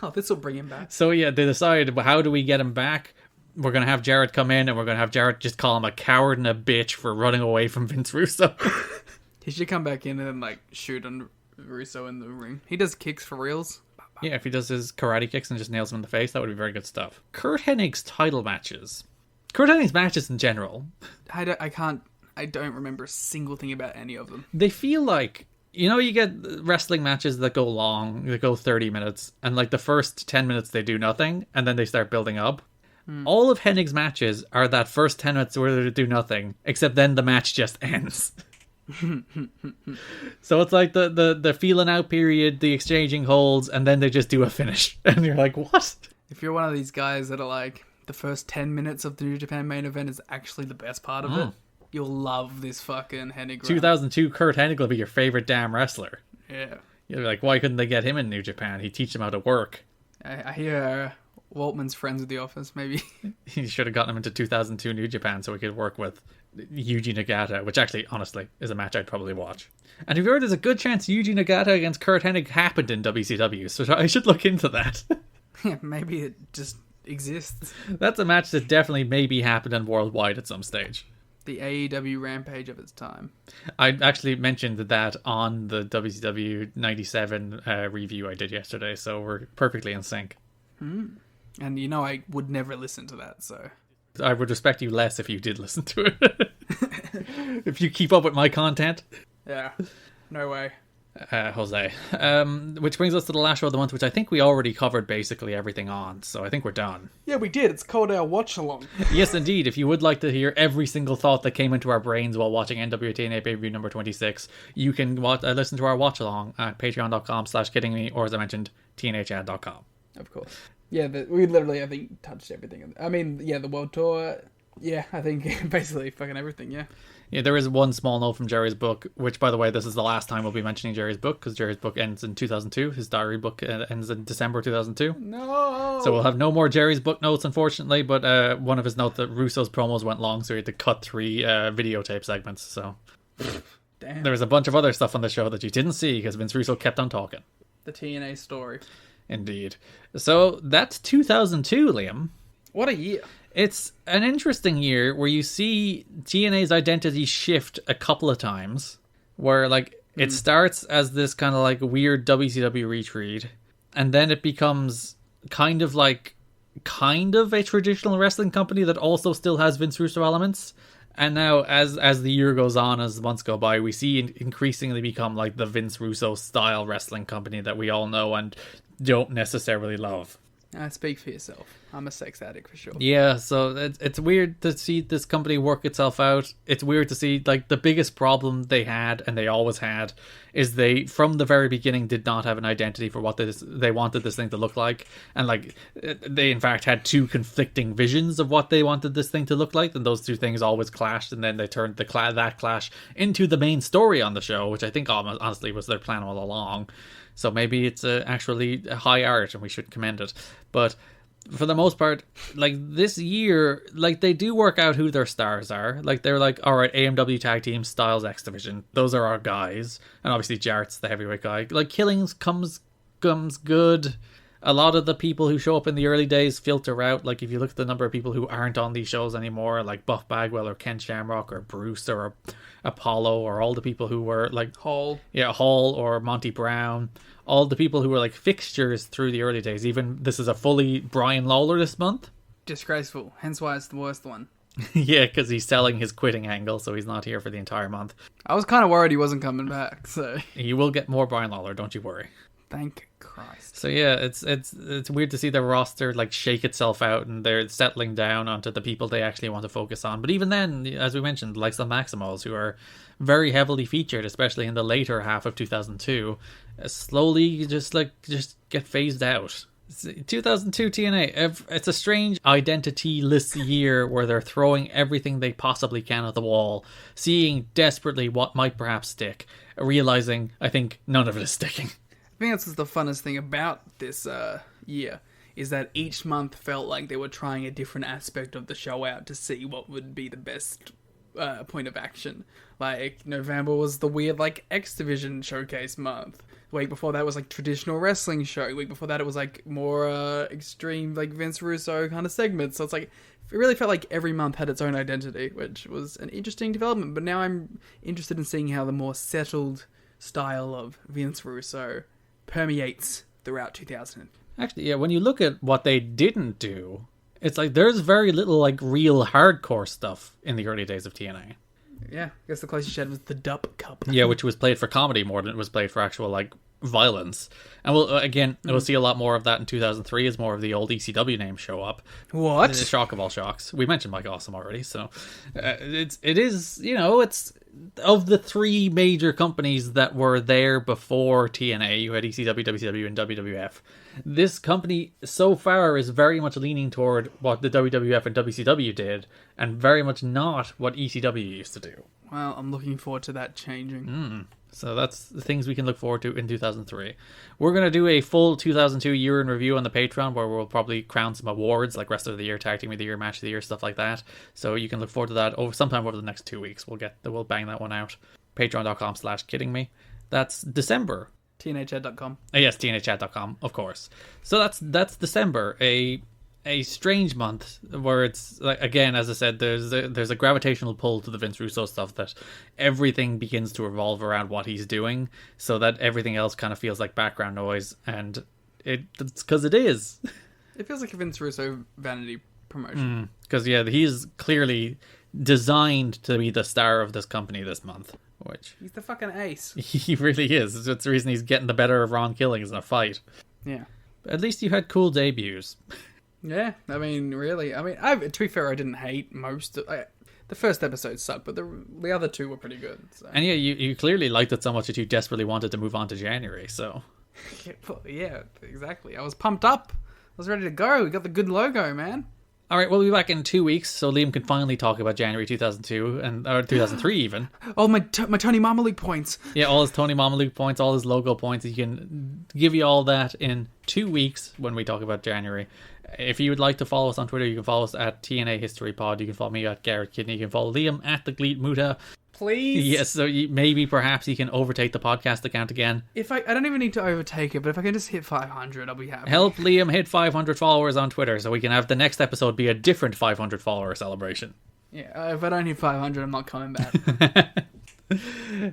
Oh, this will bring him back. So yeah, they decide, how do we get him back? We're going to have Jarrett come in and we're going to have Jarrett just call him a coward and a bitch for running away from Vince Russo. He should come back in and then like shoot on Russo in the ring. He does kicks for reals. Yeah, if he does his karate kicks and just nails him in the face, that would be very good stuff. Curt Hennig's title matches. Curt Hennig's matches in general. I don't remember a single thing about any of them. They feel like, you get wrestling matches that go long, that go 30 minutes, and like the first 10 minutes they do nothing, and then they start building up. All of Hennig's matches are that first 10 minutes where they do nothing, except then the match just ends. So it's like the feeling out period, the exchanging holds, and then they just do a finish. And you're like, what? If you're one of these guys that are like, the first 10 minutes of the New Japan main event is actually the best part of it, you'll love this fucking Hennig run. 2002 Curt Hennig will be your favorite damn wrestler. Yeah. You're like, why couldn't they get him in New Japan? He'd teach them how to work. I hear Waltman's friends with The Office, maybe. He should have gotten him into 2002 New Japan so he could work with Yuji Nagata, which actually, honestly, is a match I'd probably watch. And have you heard there's a good chance Yuji Nagata against Curt Hennig happened in WCW, so I should look into that. Yeah, maybe it just exists. That's a match that definitely maybe happened worldwide at some stage. The AEW Rampage of its time. I actually mentioned that on the WCW 97 review I did yesterday, so we're perfectly in sync. And I would never listen to that, so... I would respect you less if you did listen to it. If you keep up with my content. Yeah, no way. Jose. Which brings us to the last show of the month, which I think we already covered basically everything on, so I think we're done. Yeah, we did. It's called our watch-along. Yes, indeed. If you would like to hear every single thought that came into our brains while watching NWTNA pay-per-view number 26, you can listen to our watch-along at patreon.com/kiddingme, or as I mentioned, tnachat.com. Of course. Yeah, we literally, I think, touched everything. I mean, yeah, the World Tour, yeah, I think basically fucking everything, yeah. Yeah, there is one small note from Jerry's book, which, by the way, this is the last time we'll be mentioning Jerry's book, because Jerry's book ends in 2002. His diary book ends in December 2002. No! So we'll have no more Jerry's book notes, unfortunately, but one of his notes that Russo's promos went long, so he had to cut 3 videotape segments, so... Damn. There was a bunch of other stuff on the show that you didn't see, because Vince Russo kept on talking. The TNA story. Indeed. So that's 2002, Liam. What a year. It's an interesting year where you see TNA's identity shift a couple of times, where like it starts as this kind of like weird WCW retreat, and then it becomes kind of a traditional wrestling company that also still has Vince Russo elements, And now, as the year goes on, as the months go by, we see it increasingly become like the Vince Russo style wrestling company that we all know and don't necessarily love. Speak for yourself. I'm a sex addict for sure. Yeah, so it's weird to see this company work itself out. It's weird to see, like, the biggest problem they had, and they always had, is they, from the very beginning, did not have an identity for what they wanted this thing to look like. And, like, they, in fact, had two conflicting visions of what they wanted this thing to look like, and those two things always clashed, and then they turned that clash into the main story on the show, which I think, honestly, was their plan all along. So maybe it's actually a high art and we should commend it. But for the most part, like this year, like they do work out who their stars are. Like they're like, all right, AMW tag team, Styles X Division. Those are our guys. And obviously Jarrett's the heavyweight guy. Like Killings comes good. A lot of the people who show up in the early days filter out. Like if you look at the number of people who aren't on these shows anymore, like Buff Bagwell or Ken Shamrock or Bruce or Apollo or all the people who were like Hall or Monty Brown, all the people who were like fixtures through the early days. Even this is a fully Brian Lawler this month. Disgraceful. Hence why it's the worst one. Yeah, because he's selling his quitting angle, so he's not here for the entire month. I was kind of worried he wasn't coming back. So you will get more Brian Lawler, don't you worry. Thank Christ. So yeah, it's weird to see the roster like shake itself out and they're settling down onto the people they actually want to focus on. But even then, as we mentioned, like the Maximals, who are very heavily featured, especially in the later half of 2002, slowly just get phased out. 2002 TNA, it's a strange identity-less year where they're throwing everything they possibly can at the wall, seeing desperately what might perhaps stick, realizing, I think, none of it is sticking. I think that's the funnest thing about this year, is that each month felt like they were trying a different aspect of the show out to see what would be the best point of action. Like, November was the weird, like, X Division showcase month. The week before that was, like, traditional wrestling show. The week before that it was, like, more extreme, like, Vince Russo kind of segments. So it's like, it really felt like every month had its own identity, which was an interesting development. But now I'm interested in seeing how the more settled style of Vince Russo permeates throughout 2000. Actually, yeah, when you look at what they didn't do, it's like there's very little like real hardcore stuff in the early days of TNA. Yeah, I guess the closest you had was the Dup Cup. Yeah, which was played for comedy more than it was played for actual like violence. And we'll see a lot more of that in 2003 as more of the old ECW names show up. What? The shock of all shocks. We mentioned Mike Awesome already, so it is, you know, it's of the three major companies that were there before TNA. You had ECW, WCW, and WWF. This company so far is very much leaning toward what the WWF and WCW did, and very much not what ECW used to do. Well, I'm looking forward to that changing. So that's the things we can look forward to in 2003. We're going to do a full 2002 year in review on the Patreon, where we'll probably crown some awards like Rest of the Year, Tag Team of the Year, Match of the Year, stuff like that. So you can look forward to that sometime over the next 2 weeks. We'll bang that one out. Patreon.com/kiddingme. That's December. TNAchat.com. Yes, TNAchat.com, of course. So that's December, a strange month where it's like, again, as I said, there's a gravitational pull to the Vince Russo stuff that everything begins to revolve around what he's doing, so that everything else kind of feels like background noise, and it's because it is. It feels like a Vince Russo vanity promotion. Because he's clearly designed to be the star of this company this month. Which he's the fucking ace. He really is. It's the reason he's getting the better of Ron Killings in a fight. Yeah. At least you had cool debuts. Yeah, I mean, really. To be fair, I didn't hate most. The first episode sucked, but the other two were pretty good. So. And yeah, you clearly liked it so much that you desperately wanted to move on to January, so... Yeah, exactly. I was pumped up. I was ready to go. We got the good logo, man. Alright, we'll be back in 2 weeks, so Liam can finally talk about January 2002, or 2003 even. Oh, my Tony Mamaluke points. Yeah, all his Tony Mamaluke points, all his logo points. He can give you all that in 2 weeks when we talk about January. If you would like to follow us on Twitter, you can follow us at TNA History Pod. You can follow me at Garrett Kidney. You can follow Liam at the Gleet Muta. Please. Yes, so perhaps he can overtake the podcast account again. If I don't even need to overtake it, but if I can just hit 500, I'll be happy. Help Liam hit 500 followers on Twitter so we can have the next episode be a different 500 follower celebration. Yeah, if I don't hit 500, I'm not coming back.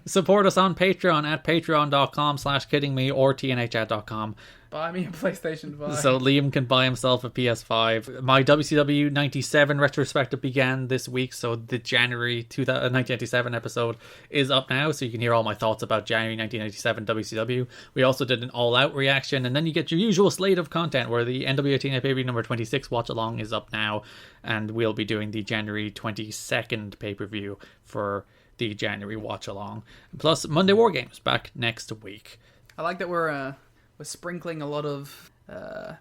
Support us on Patreon at patreon.com/kiddingme or tnachat.com. Buy me a PlayStation 5. So Liam can buy himself a PS5. My WCW 97 retrospective began this week, so the January 1997 episode is up now, so you can hear all my thoughts about January 1997 WCW. We also did an all-out reaction, and then you get your usual slate of content, where the NWA TNA pay-per-view number 26 watch-along is up now, and we'll be doing the January 22nd pay-per-view for the January watch-along. Plus, Monday War Games back next week. I like that we're sprinkling a lot of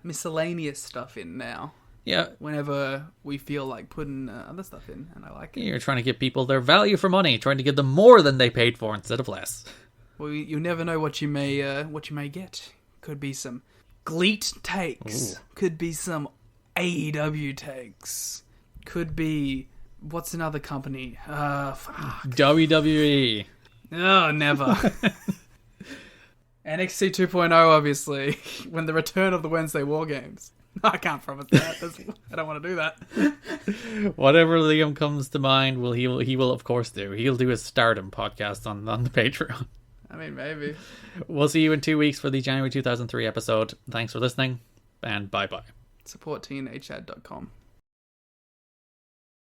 miscellaneous stuff in now. Yeah. Whenever we feel like putting other stuff in, and I like it. You're trying to give people their value for money, trying to give them more than they paid for instead of less. Well, you never know what you may get. Could be some GLEAT takes. Ooh. Could be some AEW takes. Could be, what's another company? Fuck. WWE. Oh, never. NXT 2.0, obviously, when the return of the Wednesday War Games. I can't promise that. I don't want to do that. Whatever Liam comes to mind, he will of course do. He'll do his Stardom podcast on the Patreon. I mean, maybe. We'll see you in 2 weeks for the January 2003 episode. Thanks for listening, and bye-bye. Support tnachat.com.